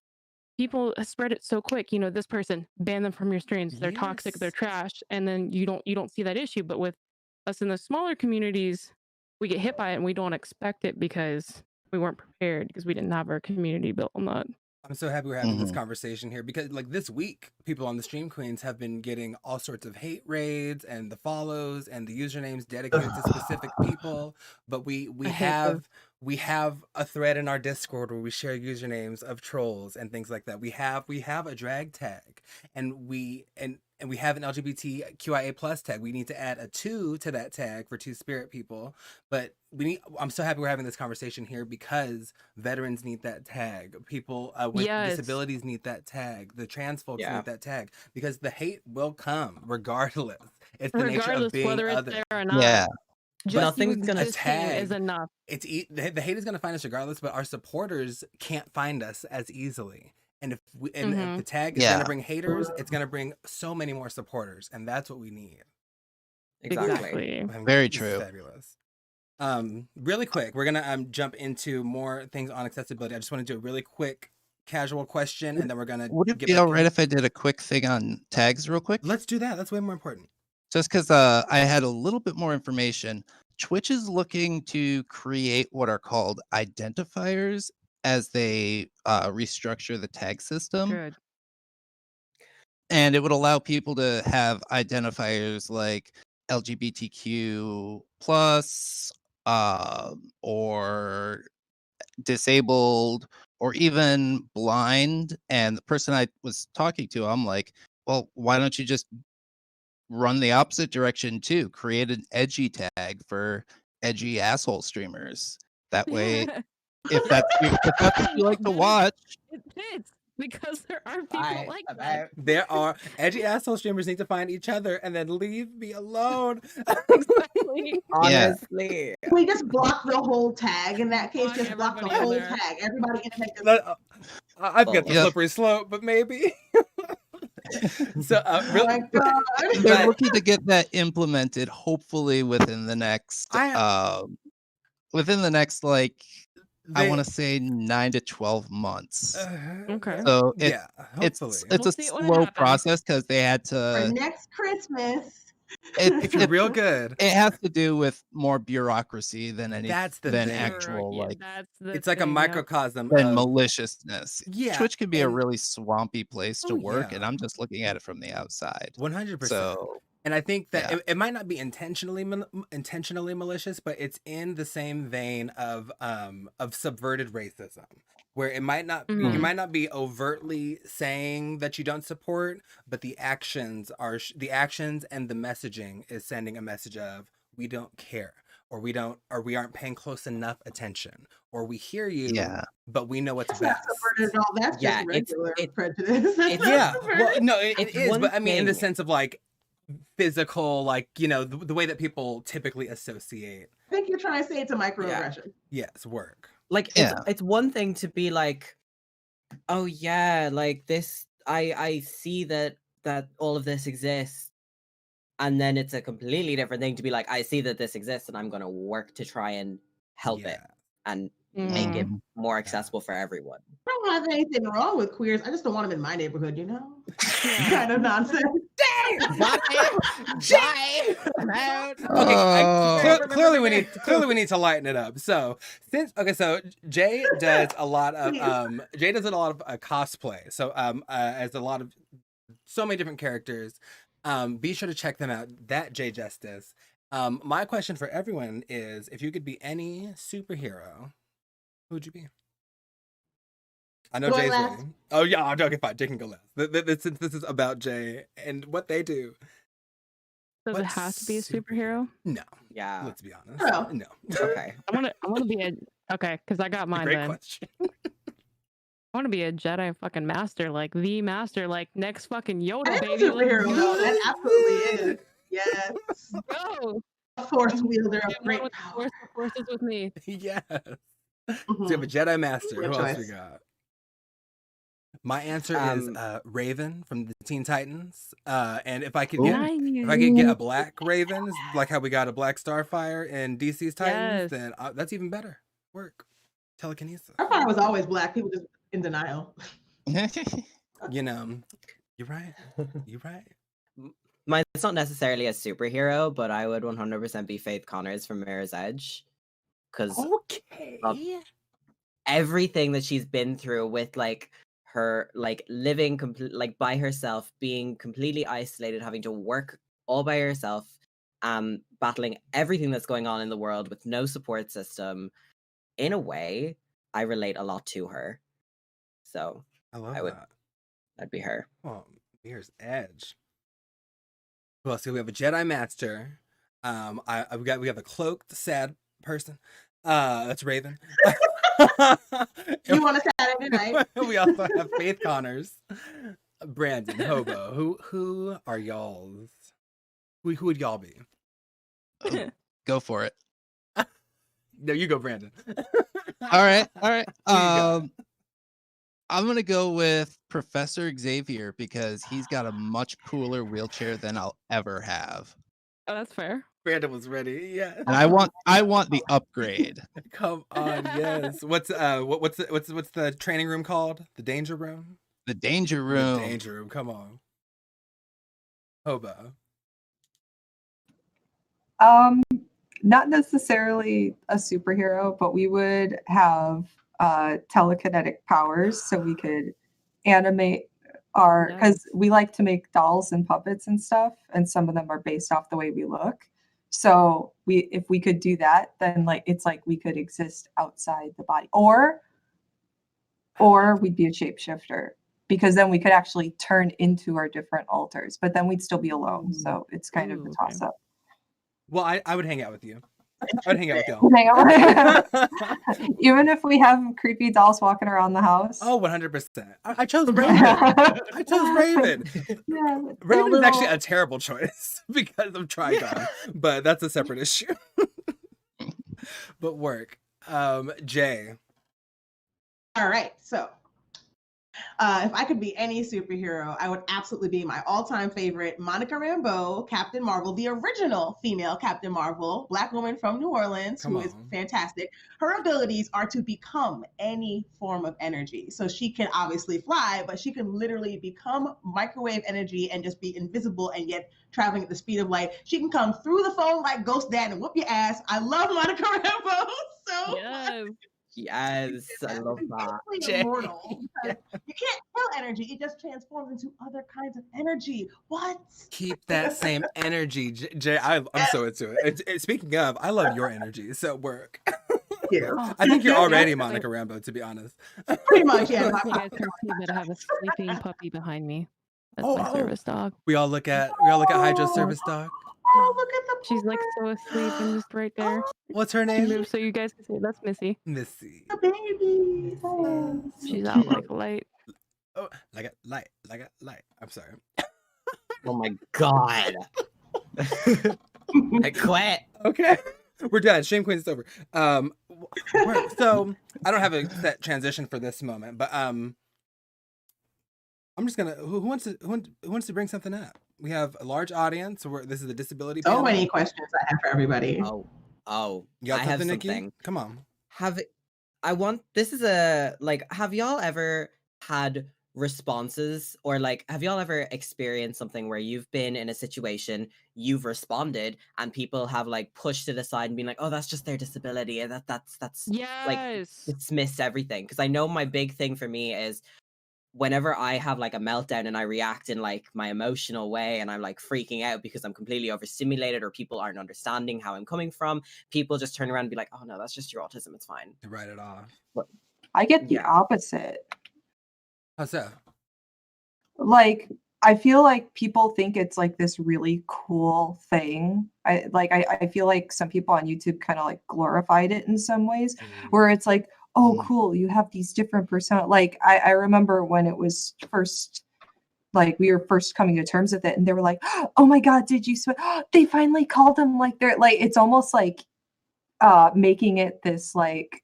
People spread it so quick. This person, ban them from your streams. They're toxic, they're trash. And then you don't see that issue. But with us in the smaller communities, we get hit by it and we don't expect it because we weren't prepared, because we didn't have our community built on that. I'm so happy we're having this conversation here, because like this week, people on the Stream Queens have been getting all sorts of hate raids and the follows and the usernames dedicated to specific people. But we have a thread in our Discord where we share usernames of trolls and things like that. We have a drag tag, and we have an LGBTQIA plus tag. We need to add a 2 to that tag for Two-Spirit people. But I'm so happy we're having this conversation here, because veterans need that tag. People with disabilities need that tag. The trans folks need that tag, because the hate will come regardless. It's the nature of being whether other. it's there or not. Yeah. Just Nothing's gonna tag is enough. The hate is gonna find us regardless, but our supporters can't find us as easily. And if the tag is gonna bring haters, it's gonna bring so many more supporters, and that's what we need. Exactly. Very true. Fabulous. Really quick, we're gonna jump into more things on accessibility. I just want to do a really quick casual question, and then we're gonna. Would it be all right if I did a quick thing on tags real quick? Let's do that. That's way more important. Just because I had a little bit more information. Twitch is looking to create what are called identifiers as they restructure the tag system. Good. And it would allow people to have identifiers like LGBTQ plus, or disabled, or even blind. And the person I was talking to, I'm like, well, why don't you just run the opposite direction too? Create an edgy tag for edgy asshole streamers. That way, if that's what you like to watch, it fits, because there are people like that. There are edgy asshole streamers need to find each other and then leave me alone. Exactly. Honestly, we just block the whole tag. In that case, just block the whole tag. Everybody can take this. I've got the slippery slope, but maybe. So really, they're looking to get that implemented, hopefully within the next like I want to say 9 to 12 months. Okay. So yeah, it's hopefully. it's We'll a see it when it slow happens. process because they had For to. next Christmas. If you're real good, It has to do with more bureaucracy than that's the than thing. actual like That's the It's like a thing, yep. microcosm than of maliciousness. yeah, Twitch can be a and really swampy place to oh work, and yeah, I'm just looking at it from the outside. 100%. So And I think that yeah, it might not be intentionally malicious, but it's in the same vein of subverted racism, where it might not you Mhm. might not be overtly saying that you don't support, but the actions are the actions and the messaging is sending a message of we don't care, or we aren't paying close enough attention, or we hear you, yeah. but we know what's That's not best. subverted at all. That's Yeah, just regular it prejudice. That's it's not Yeah, well, subverted. no, it it's is, one but I mean, in the thing. sense of like physical, like the way that people typically associate. I think you're trying to say it's a Yeah. microaggression. Yes, work. Like Yeah. it's one thing to be like, oh yeah, like this I see that all of this exists. And then it's a completely different thing to be like, I see that this exists and I'm gonna work to try and help it Yeah. and make it Mhm. more accessible for everyone. I don't have anything wrong with queers. I just don't want them in my neighborhood, you know? Yeah. Kind of nonsense. Jay! Okay, Oh. clearly we need to lighten it up. So so Jay does a lot of cosplay. So as a lot of so many different characters. Be sure to check them out. That Jay Justice. My question for everyone is, if you could be any superhero, who would you be? I know Going Jay's last. ready. Oh yeah, okay, fine. Jay can go last. Since this is about Jay and what they do. Does What it have to be a superhero? No. Yeah. Let's be honest. No. No. Okay. I wanna be a okay, because I got mine Great then. question. I want to be a Jedi fucking master, like the master, like next fucking Yoda, That is baby. a superhero, though. That absolutely is. Yes. Go. A force wielder of Get one great with the power. force, the force is with me. Yes. So Mhm. we have a Jedi Master. Good Who else we choice. got? My answer is Raven from the Teen Titans. And if I could get a black Raven, like how we got a black Starfire in DC's Titans, Yes. then that's even better. Work. Telekinesis. Our fire was always black. People just in denial. You know, you're right. You're right. Mine's not necessarily a superhero, but I would 100% be Faith Connors from Mirror's Edge. Because Okay. everything that she's been through with like her like living like by herself, being completely isolated, having to work all by herself, battling everything that's going on in the world with no support system. In a way, I relate a lot to her. So I love that. That'd be her. Oh, Mirror's Edge. Well, so we have a Jedi Master. We have a cloaked, sad person. That's Raven. You want a Saturday night? We also have Faith Connors, Brandon, Hobo. Who are y'all's? Who would y'all be? Go for it. No, you go, Brandon. All right. got? I'm gonna go with Professor Xavier because he's got a much cooler wheelchair than I'll ever have. Oh, that's fair. Brandon was ready. Yeah. And I want the upgrade. Come on, yes. What's the training room called? The danger room? The danger room. The danger room. Come on. Hobo. Not necessarily a superhero, but we would have telekinetic powers so we could animate because we like to make dolls and puppets and stuff, and some of them are based off the way we look. So if we could do that, then it's like we could exist outside the body, or we'd be a shapeshifter, because then we could actually turn into our different alters, but then we'd still be alone. So it's kind of a toss up. Well, I would hang out with you. I would hang out with y'all. Even if we have creepy dolls walking around the house. Oh, 100%. I chose Raven. I chose Raven. Yeah, Raven is actually a terrible choice because of Trigon, but that's a separate issue. But work. Jay. All right. So If I could be any superhero, I would absolutely be my all-time favorite, Monica Rambeau, Captain Marvel, the original female Captain Marvel, Black woman from New Orleans, Come who is on. fantastic. Her abilities are to become any form of energy. So she can obviously fly, but she can literally become microwave energy and just be invisible and yet traveling at the speed of light. She can come through the phone like Ghost Dad and whoop your ass. I love Monica Rambeau so Yes. Yes, I love that. basically immortal because you can't kill energy. It just transforms into other kinds of energy. What? Keep that same energy, Jay. I'm so into it. Speaking of, I love your energy. So work. Yeah. I think you're Yeah. already Monica Rambeau, to be honest. Pretty much, yeah. You guys can see that I have a sleeping puppy behind me. That's my Oh. service dog. We all look at Hydra's service dog. Oh, look at the She's like so asleep and just right there. What's her She name? moves so you guys can see. That's Missy. Missy. baby. Oh, so She's cute. out like light. Oh, like a light. I'm sorry. Oh my god. I quit. Okay. We're done. Shame Queen's over. So I don't have a set transition for this moment, but I'm just gonna. Who wants to bring something up? We have a large audience. This is the disability. So panel. many questions I have for everybody. Oh, You got I have something, Nikki? something. Come on. Have y'all ever had responses or like have y'all ever experienced something where you've been in a situation, you've responded, and people have like pushed it aside and been like, oh, that's just their disability, and that's like Yes. dismiss everything? Because I know my big thing for me is whenever I have like a meltdown and I react in like my emotional way and I'm like freaking out because I'm completely overstimulated or people aren't understanding how I'm coming from, people just turn around and be like, oh no, that's just your autism, it's fine. To write it off. I get the Yeah. opposite. How's that? Like, I feel like people think it's like this really cool thing. I feel like some people on YouTube kind of like glorified it in some ways, where it's like, oh, cool, you have these different persona. Like, I remember when it was first, like, we were first coming to terms with it, and they were like, oh my God, did you swear? They finally called them like they're like, it's almost like making it this like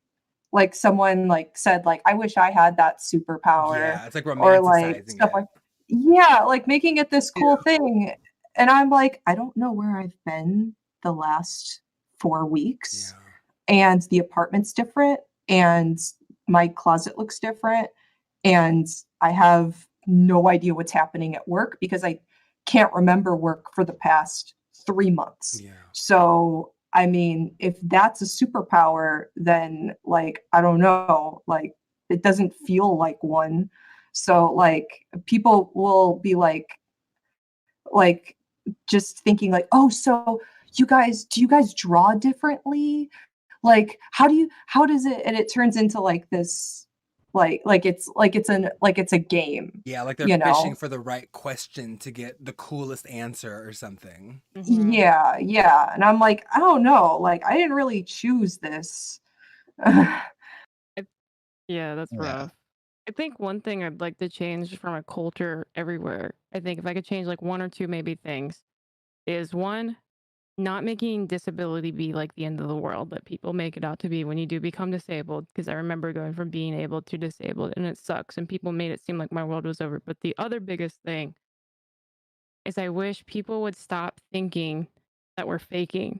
someone like said, like, I wish I had that superpower. Yeah, it's like romanticizing or like stuff it. like, yeah, like making it this cool thing. And I'm like, I don't know where I've been the last 4 weeks. Yeah. And the apartment's different, and my closet looks different, and I have no idea what's happening at work because I can't remember work for the past 3 months. Yeah. So, I mean, if that's a superpower, then like, I don't know, like it doesn't feel like one. So like people will be like just thinking like, oh, so do you guys draw differently? Like, how does it, and it turns into like this, like it's a game. Yeah, like they're fishing for the right question to get the coolest answer or something. Mhm. Yeah. And I'm like, I don't know. Like, I didn't really choose this. Yeah, that's rough. I think one thing I'd like to change from a culture everywhere, I think if I could change like one or two maybe things, is one, not making disability be like the end of the world that people make it out to be when you do become disabled. Because I remember going from being able to disabled and it sucks and people made it seem like my world was over. But the other biggest thing is I wish people would stop thinking that we're faking.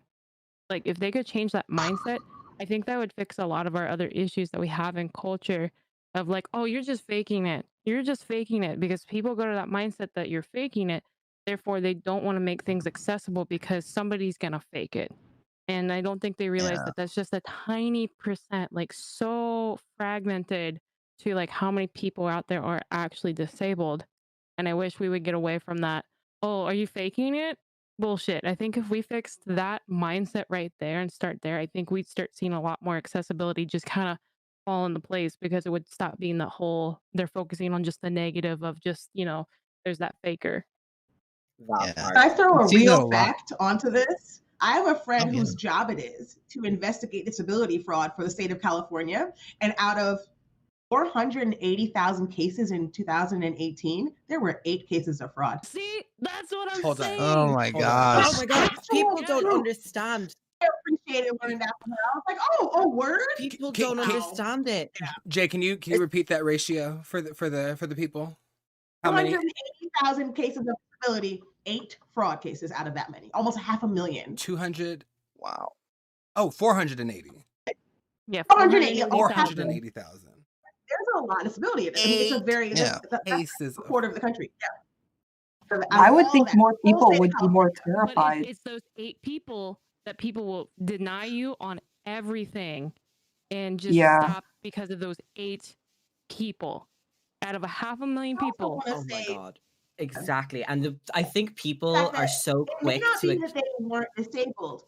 Like if they could change that mindset, I think that would fix a lot of our other issues that we have in culture of like, oh, you're just faking it. You're just faking it, because people go to that mindset that you're faking it. Therefore, they don't want to make things accessible because somebody's going to fake it. And I don't think they realize that that's just a tiny percent, like so fragmented to like how many people out there are actually disabled. And I wish we would get away from that. Oh, are you faking it? Bullshit. I think if we fixed that mindset right there and start there, I think we'd start seeing a lot more accessibility just kind of fall into place, because it would stop being the whole, they're focusing on just the negative of just, there's that faker. That part. Can I throw a I've seen that a real lot. fact onto this? I have a friend Oh, yeah. whose job it is to investigate disability fraud for the state of California. And out of 480,000 cases in 2018, there were 8 cases of fraud. See, that's what I'm Hold on. saying. Oh my Hold on. gosh. Oh my god, people Actual don't truth. understand. I appreciated learning that from her. I was like, oh, word. People Can- don't can- understand it. Jay, can you repeat that ratio for the people? How many? 280,000 cases of disability, 8 fraud cases out of that many, almost 500,000. 200. Wow. Oh, 480. Yeah, 480, 480,000. There's a lot of disability in it. I mean, it's a very Yeah. that's Cases a quarter of the country. Yeah. So I would all think that, more whole people state of would be more California. But terrified. it's those 8 people that people will deny you on everything and just Yeah. stop because of those 8 people out of 500,000 I also people. wanna Oh my say god. Exactly. And I think people that are so it may quick not be to that they weren't disabled.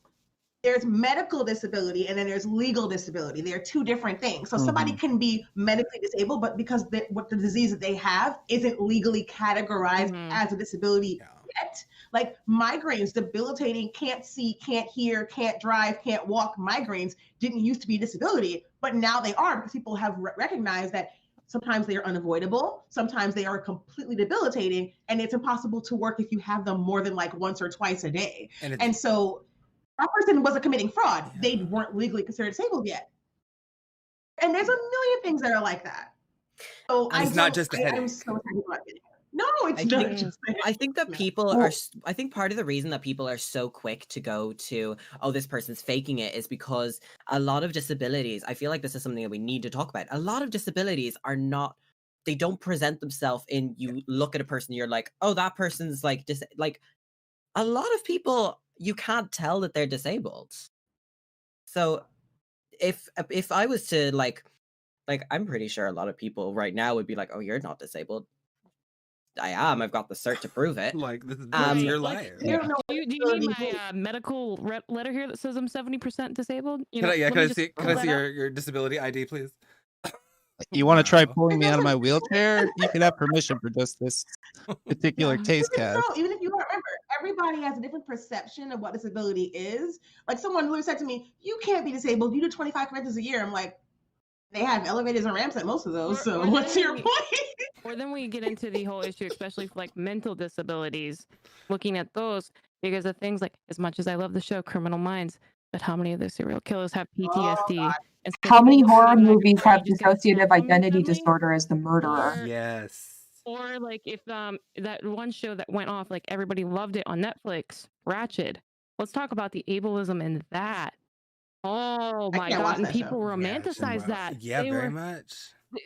There's medical disability and then there's legal disability. They're 2 different things. So somebody can be medically disabled, but because what the disease that they have isn't legally categorized as a disability yet. Like migraines, debilitating, can't see, can't hear, can't drive, can't walk migraines didn't used to be a disability, but now they are because people have recognized that sometimes they are unavoidable, sometimes they are completely debilitating, and it's impossible to work if you have them more than like once or twice a day. And so that person wasn't committing fraud. Yeah. They weren't legally considered disabled yet. And there's a million things that are like that. So it's not just a headache. I'm so excited about it. No, it's I not think- just a I think that No. people Well- are. I think part of the reason that people are so quick to go to, oh, this person's faking it, is because a lot of disabilities. I feel like this is something that we need to talk about. A lot of disabilities are not. They don't present themselves in. You look at a person, you're like, oh, that person's like like. A lot of people, you can't tell that they're disabled. So, if I was to like, I'm pretty sure a lot of people right now would be like, oh, you're not disabled. I am. I've got the cert to prove it. Like this is Right, your like, life. You don't know Do you need my medical letter here that says I'm 70% disabled? You Can know, I, yeah, let can me I just see pull can I that see up. your disability ID, please? You want to try Wow. pulling me out of my wheelchair? You can have permission for just this particular Yeah. case, Even Cass. so, even if you don't remember, everybody has a different perception of what disability is. Like someone literally said to me, "You can't be disabled. You do 25 conventions a year." I'm like, they have elevators and ramps at most of those. So Or what's then your we- point? Or then we get into the whole issue, especially for like mental disabilities, looking at those, because of things like, as much as I love the show Criminal Minds, but how many of the serial killers have PTSD? And so How many people horror think, like, movies oh, you have just gotta kill dissociative someone identity suddenly? disorder as the murderer? Or- Yes. Or like if that one show that went off, like everybody loved it on Netflix, Ratched. Let's talk about the ableism in that. Oh I my can't god! watch And that people show. romanticize that. Yeah, They very were- much.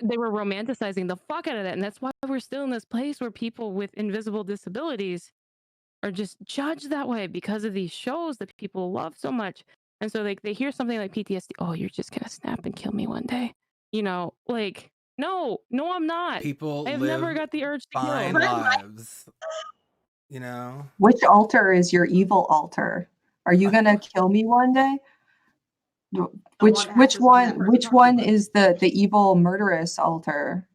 They were romanticizing the fuck out of that, and that's why we're still in this place where people with invisible disabilities are just judged that way because of these shows that people love so much. And so they hear something like PTSD, oh, you're just gonna snap and kill me one day. You know, like, no, I'm not. People I've live never got the urge to fine kill. lives. You know? Which altar is your evil altar? Are you gonna kill me one day? Which want to have to see that person which talk to one us. is the evil murderous altar?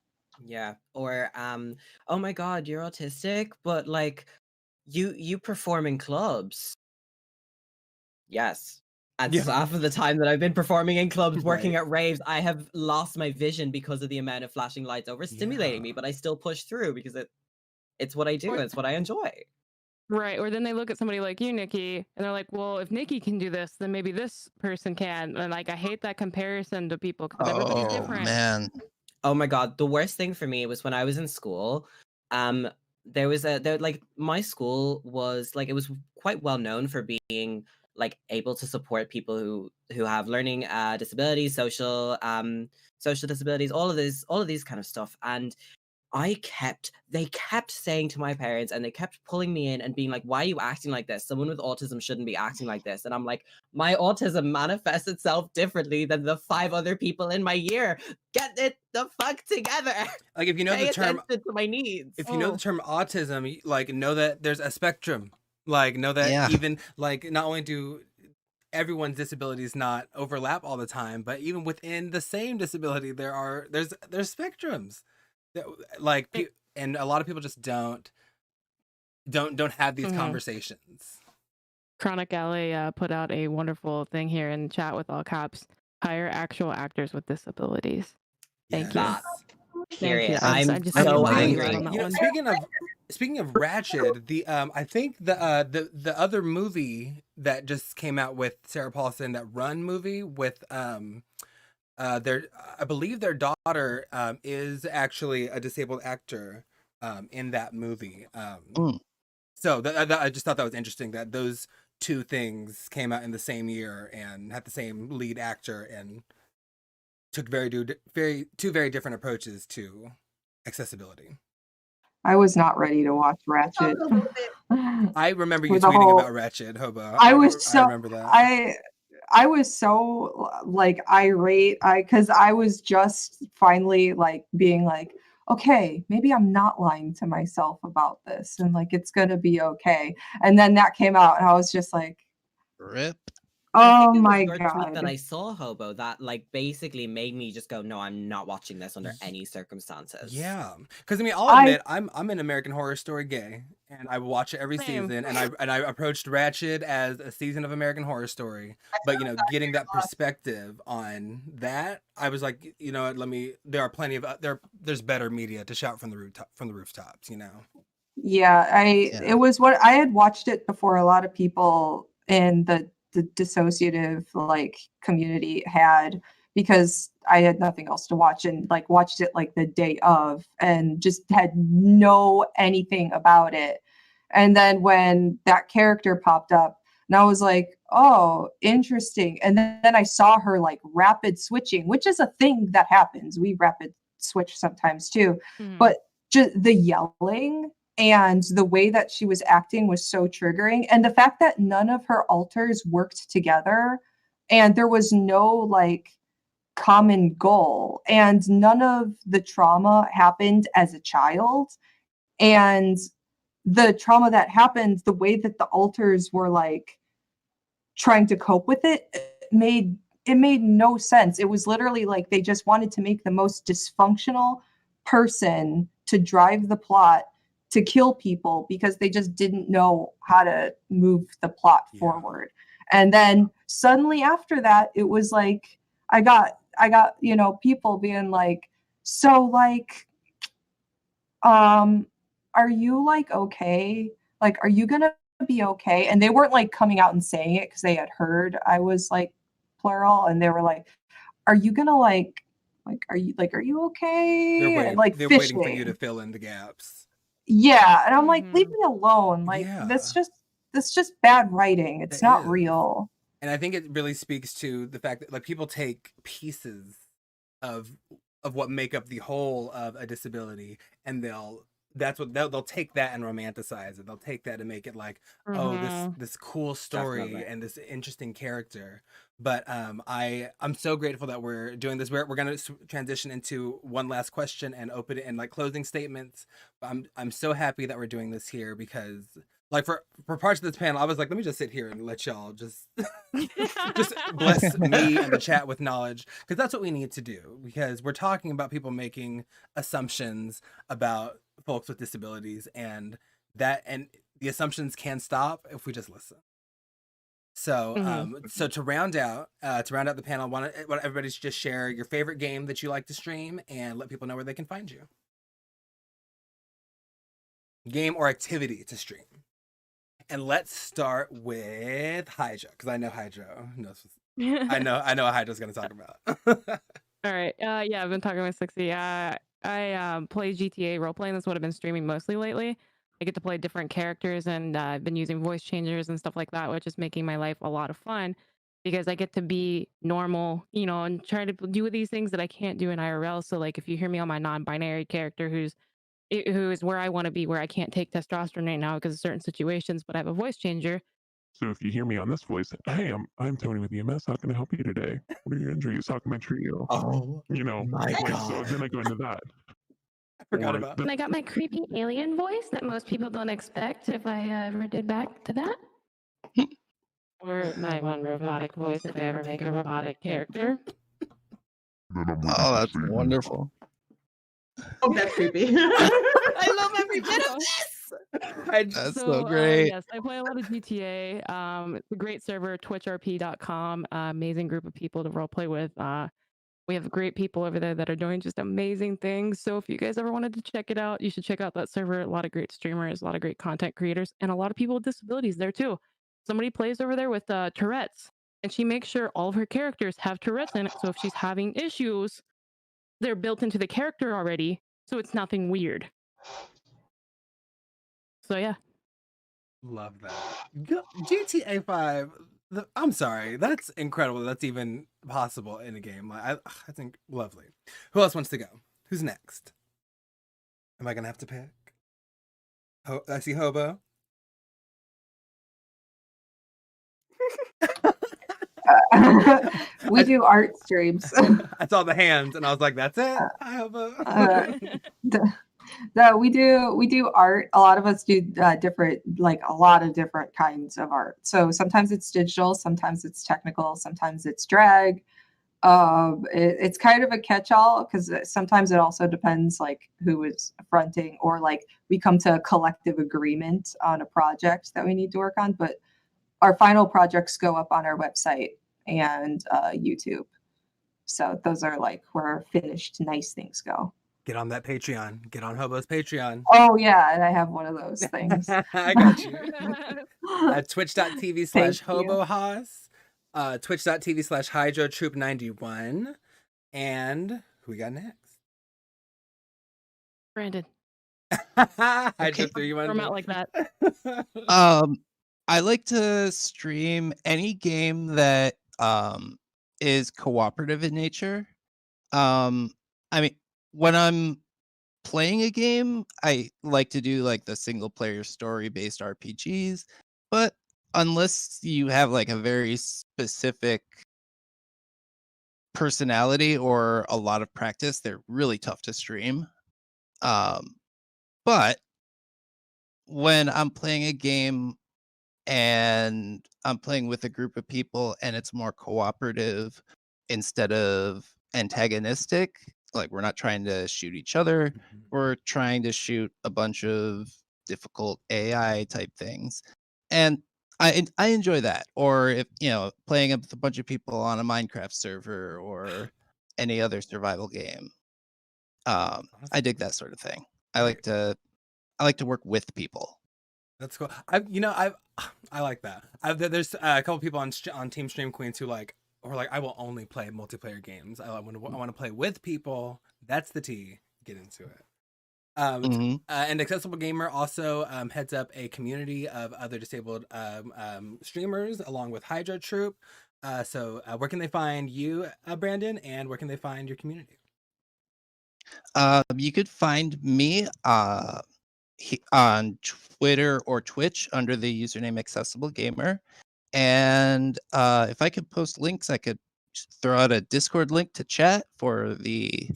Yeah. Or oh my god, you're autistic, but like you perform in clubs. Yes. And Yeah. so half of the time that I've been performing in clubs, working Right. at raves, I have lost my vision because of the amount of flashing lights overstimulating me, Yeah. but I still push through because it's what I do, Or- it's what I enjoy. Right. Or then they look at somebody like you, Nikki, and they're like, well, if Nikki can do this, then maybe this person can. And like, I hate that comparison to people because everybody's Oh different. man. Oh my god, the worst thing for me was when I was in school. There was like my school was like, it was quite well known for being like able to support people who have learning disabilities, social disabilities, all of these kind of stuff. And they kept saying to my parents, and they kept pulling me in and being like, why are you acting like this? Someone with autism shouldn't be acting like this. And I'm like, my autism manifests itself differently than the 5 other people in my year. Get it the fuck together. Like if you know Pay the term attention to my needs. if you know the term autism, like know that there's a spectrum. Like know that Yeah. even like not only do everyone's disabilities not overlap all the time, but even within the same disability there's spectrums. That, like and a lot of people just don't have these Mhm. conversations. Chronic Alley put out a wonderful thing here in chat with all caps. Hire actual actors with disabilities. Thank you. That. Thank Period. you. I'm I just so needed to angry. get on that You know, one. Speaking of Ratchet, the I think the other movie that just came out with Sarah Paulson, that Run movie with their I believe their daughter is actually a disabled actor in that movie. Mm. So I just thought that was interesting that those two things came out in the same year and had the same lead actor and took two very different approaches to accessibility. I was not ready to watch Ratchet. Talk a little bit. I remember you For the tweeting whole- about Ratchet, Hobo. I was I so remember that. I was so like irate because I was just finally like being like, okay, maybe I'm not lying to myself about this and like it's gonna be okay. And then that came out and I was just like, Rip. I oh think it was my your tweet that god. I saw, Hobo, that like basically made me just go, no, I'm not watching this under any circumstances. Yeah, because I mean, I'll admit I'm an American Horror Story gay, and I watch it every Same. season. And I approached Ratchet as a season of American Horror Story, but you know, getting that perspective on that, I was like, you know what, let me. There are plenty of there's better media to shout from the rooftops. You know. Yeah, Yeah. it was what I had watched it before a lot of people in the dissociative like community had because I had nothing else to watch and like watched it like the day of and just had no anything about it. And then when that character popped up and I was like, oh, interesting. And then I saw her like rapid switching, which is a thing that happens. We rapid switch sometimes too. Mhm. But just the yelling and the way that she was acting was so triggering, and the fact that none of her alters worked together and there was no like common goal and none of the trauma happened as a child, and the trauma that happened, the way that the alters were like trying to cope with it made no sense. It was literally like they just wanted to make the most dysfunctional person to drive the plot to kill people because they just didn't know how to move the plot forward. And then suddenly after that, it was like I got you know people being like, so like are you like okay? Like are you gonna be okay? And they weren't like coming out and saying it because they had heard I was like plural, and they were like, are you gonna like are you okay? And, like They're fishing. waiting for you to fill in the gaps. Yeah, and I'm like, leave me alone. Like Yeah. that's just bad writing. It's It not is. real. And I think it really speaks to the fact that like people take pieces of what make up the whole of a disability and they'll take that and romanticize it. They'll take that and make it like, oh, this cool story Definitely. and this interesting character. But I'm so grateful that we're doing this. We're gonna transition into one last question and open it and like closing statements. I'm so happy that we're doing this here because like for parts of this panel, I was like, let me just sit here and let y'all just just bless me and the chat with knowledge, because that's what we need to do, because we're talking about people making assumptions about folks with disabilities, and the assumptions can stop if we just listen. So so to round out the panel, I want everybody to just share your favorite game that you like to stream and let people know where they can find you. Game or activity to stream. And let's start with Hydra, because I know Hydra knows. I know what Hydra's gonna talk about. All right. Yeah, I've been talking with Sixy. I play GTA role playing. That's what I've been streaming mostly lately. I get to play different characters, and I've been using voice changers and stuff like that, which is making my life a lot of fun because I get to be normal, you know, and try to do these things that I can't do in IRL. So, like, if you hear me on my non-binary character, who is where I want to be, where I can't take testosterone right now because of certain situations, but I have a voice changer. So if you hear me on this voice, hey, I'm Tony with EMS. How can I help you today? What are your injuries? How can I treat you? Oh, you know, my like, God. so then I go into that. I forgot about And I got my creepy alien voice that most people don't expect if I ever did back to that. Or my one robotic voice if I ever make a robotic character. Oh, that's wonderful. Oh, that's creepy. I love every bit of this. That's so great. Yes, I play a lot of GTA. It's a great server, twitchrp.com. Amazing group of people to roleplay with. We have great people over there that are doing just amazing things. So if you guys ever wanted to check it out, you should check out that server. A lot of great streamers, a lot of great content creators, and a lot of people with disabilities there too. Somebody plays over there with Tourette's, and she makes sure all of her characters have Tourette's in it. So if she's having issues, they're built into the character already, so it's nothing weird. So yeah. Love that. GTA 5. I'm sorry. That's incredible. That's even possible in a game. I think lovely. Who else wants to go? Who's next? Am I gonna have to pick? I see Hobo. We do art streams. I saw the hands and I was like, "That's it." Hi, Hobo. We do art. A lot of us do different, like a lot of different kinds of art. So sometimes it's digital, sometimes it's technical, sometimes it's drag. It's kind of a catch-all because sometimes it also depends like who is fronting, or like we come to a collective agreement on a project that we need to work on. But our final projects go up on our website and YouTube. So those are like where our finished nice things go. Get on that Patreon. Get on Hobo's Patreon. Oh yeah, and I have one of those things. I got you. At twitch.tv/Hobo Haas, twitch.tv/HydroTroop91. And who we got next? Brandon. Hydro 3, Throw 'em out like that. I like to stream any game that is cooperative in nature. I mean, when I'm playing a game, I like to do like the single player story based RPGs, but unless you have like a very specific personality or a lot of practice, they're really tough to stream. But when I'm playing a game and I'm playing with a group of people and it's more cooperative instead of antagonistic, like we're not trying to shoot each other, we're trying to shoot a bunch of difficult AI type things, and I enjoy that. Or if playing with a bunch of people on a Minecraft server or any other survival game, I dig that sort of thing. I like to work with people. That's cool. I like that. There's a couple people on Team Stream Queens who I will only play multiplayer games. I want to play with people. That's the tea. Get into it. And Accessible Gamer also heads up a community of other disabled streamers along with Hydro Troop. So where can they find you, Brandon, and where can they find your community? You could find me on Twitter or Twitch under the username Accessible Gamer. And if I could post links, I could throw out a Discord link to chat for the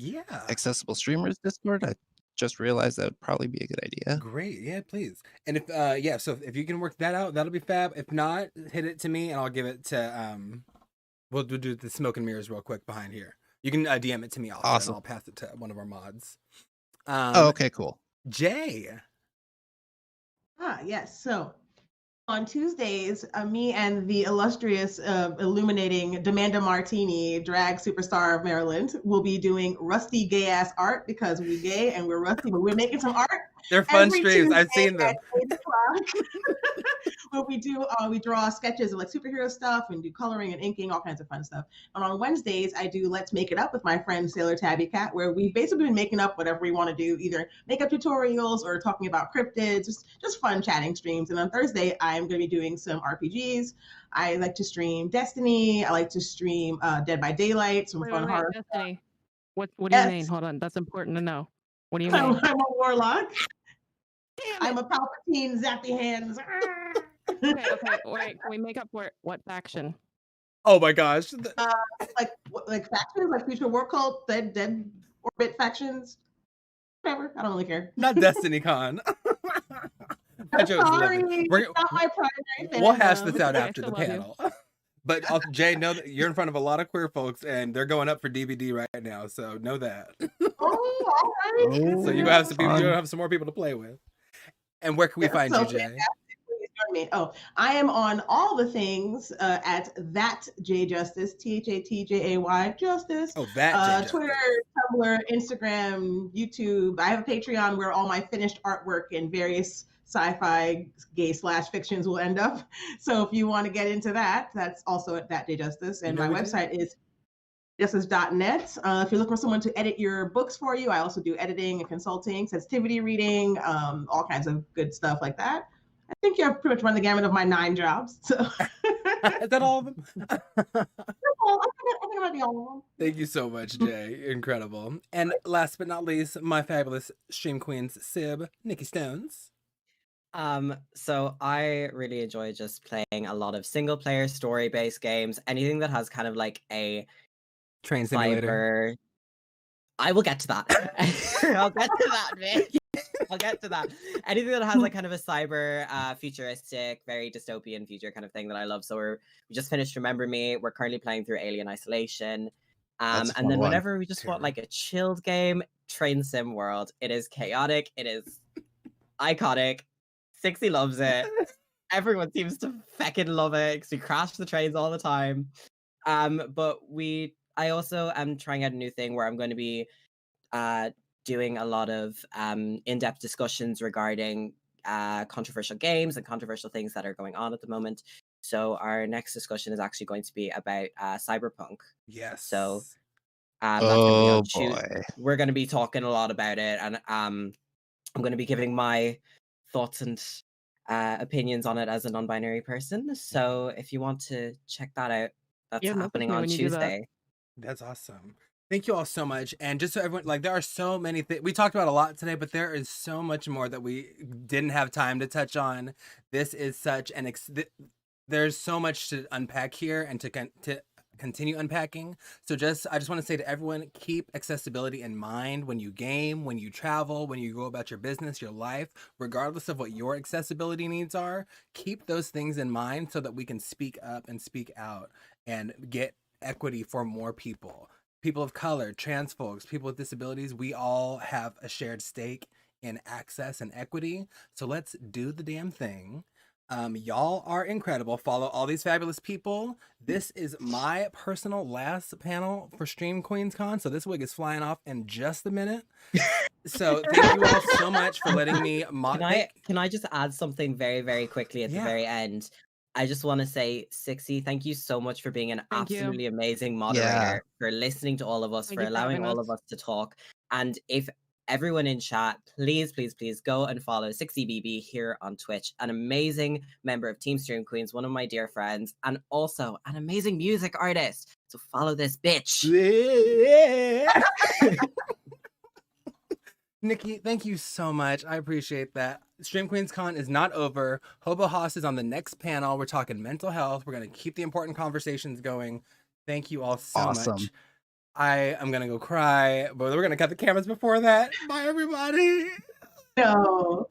Accessible Streamers Discord. I just realized that would probably be a good idea. Great. Yeah, please. And if so if you can work that out, that'll be fab. If not, hit it to me and I'll give it to we'll do the smoke and mirrors real quick behind here. You can DM it to me also. Awesome. And I'll pass it to one of our mods. Okay, cool. Jay. Yes. So on Tuesdays, me and the illustrious, illuminating Demanda Martini, drag superstar of Maryland, will be doing rusty gay ass art because we're gay and we're rusty, but we're making some art. They're fun streams. I've seen them. What we do, we draw sketches of like superhero stuff and do coloring and inking, all kinds of fun stuff. And on Wednesdays, I do Let's Make It Up with my friend Sailor Tabby Cat, where we've basically been making up whatever we want to do, either makeup tutorials or talking about cryptids, just fun chatting streams. And on Thursday, I'm going to be doing some RPGs. I like to stream Destiny. I like to stream Dead by Daylight, some fun horror. Destiny. What do you mean? Hold on, that's important to know. What do you mean? I'm a warlock. I'm a Palpatine, zappy hands. Okay, wait. Can we make up for it? What faction? Oh my gosh! Like factions, like Future War Cult, Dead Orbit factions. Whatever. I don't really care. Not Destiny Con. That joke's Sorry, lovely. it's not my primary. We'll hash this out Okay, after I the still panel. But also, Jay, know that you're in front of a lot of queer folks, and they're going up for DVD right now. So know that. Oh, all right. So you have some people. You have some more people to play with. And where can we find you, Jay? Please join mean, I am on all the things at that J Justice, ThatTjay Justice. Oh, that J Twitter, Justice. Tumblr, Instagram, YouTube. I have a Patreon where all my finished artwork and various sci-fi gay / fictions will end up. So if you want to get into that, that's also at that J Justice. And my website is justice.net. If you're looking for someone to edit your books for you, I also do editing and consulting, sensitivity reading, all kinds of good stuff like that. I think you have pretty much run the gamut of my 9 jobs. So Is that all of them? I think I might be all of them. Thank you so much, Jay. Incredible. And last but not least, my fabulous stream queens, Sib, Nikki Stones. So I really enjoy just playing a lot of single player story based games, anything that has kind of like a Train simulator. cyber. I will get to that. I'll get to that, Vic. I'll get to that. Anything that has like kind of a cyber futuristic, very dystopian future kind of thing that I love. So we just finished Remember Me. We're currently playing through Alien Isolation. And then whenever we just want like a chilled game, Train Sim World. It is chaotic. It is iconic. Sixy loves it. Everyone seems to feckin' love it because we crash the trains all the time. But I also am trying out a new thing where I'm going to be doing a lot of in-depth discussions regarding controversial games and controversial things that are going on at the moment. So our next discussion is actually going to be about cyberpunk. Yes. So that's gonna be on boy. We're going to be talking a lot about it, and I'm going to be giving my thoughts and opinions on it as a non-binary person. So if you want to check that out, that's happening on Tuesday. That's awesome. Thank you all so much. And just so everyone, like, there are so many things we talked about a lot today, but there is so much more that we didn't have time to touch on. This is such an there's so much to unpack here and to continue unpacking. So I just want to say to everyone, keep accessibility in mind when you game, when you travel, when you go about your business, your life, regardless of what your accessibility needs are. Keep those things in mind so that we can speak up and speak out and get equity for more people. People of color, trans folks, people with disabilities, we all have a shared stake in access and equity. So let's do the damn thing. Y'all are incredible. Follow all these fabulous people. This is my personal last panel for Stream Queens Con, so this wig is flying off in just a minute. So thank you all so much for letting me Can I just add something very, very quickly at the very end? I just want to say, Sixy, thank you so much for being an absolutely amazing moderator, for listening to all of us, for allowing all of us to talk. And if everyone in chat, please, please, please go and follow SixyBB here on Twitch, an amazing member of Team Stream Queens, one of my dear friends, and also an amazing music artist. So follow this bitch. Nikki, thank you so much. I appreciate that. Stream Queens Con is not over. Hobo Haas is on the next panel. We're talking mental health. We're going to keep the important conversations going. Thank you all so much. I am going to go cry, but we're going to cut the cameras before that. Bye, everybody. No.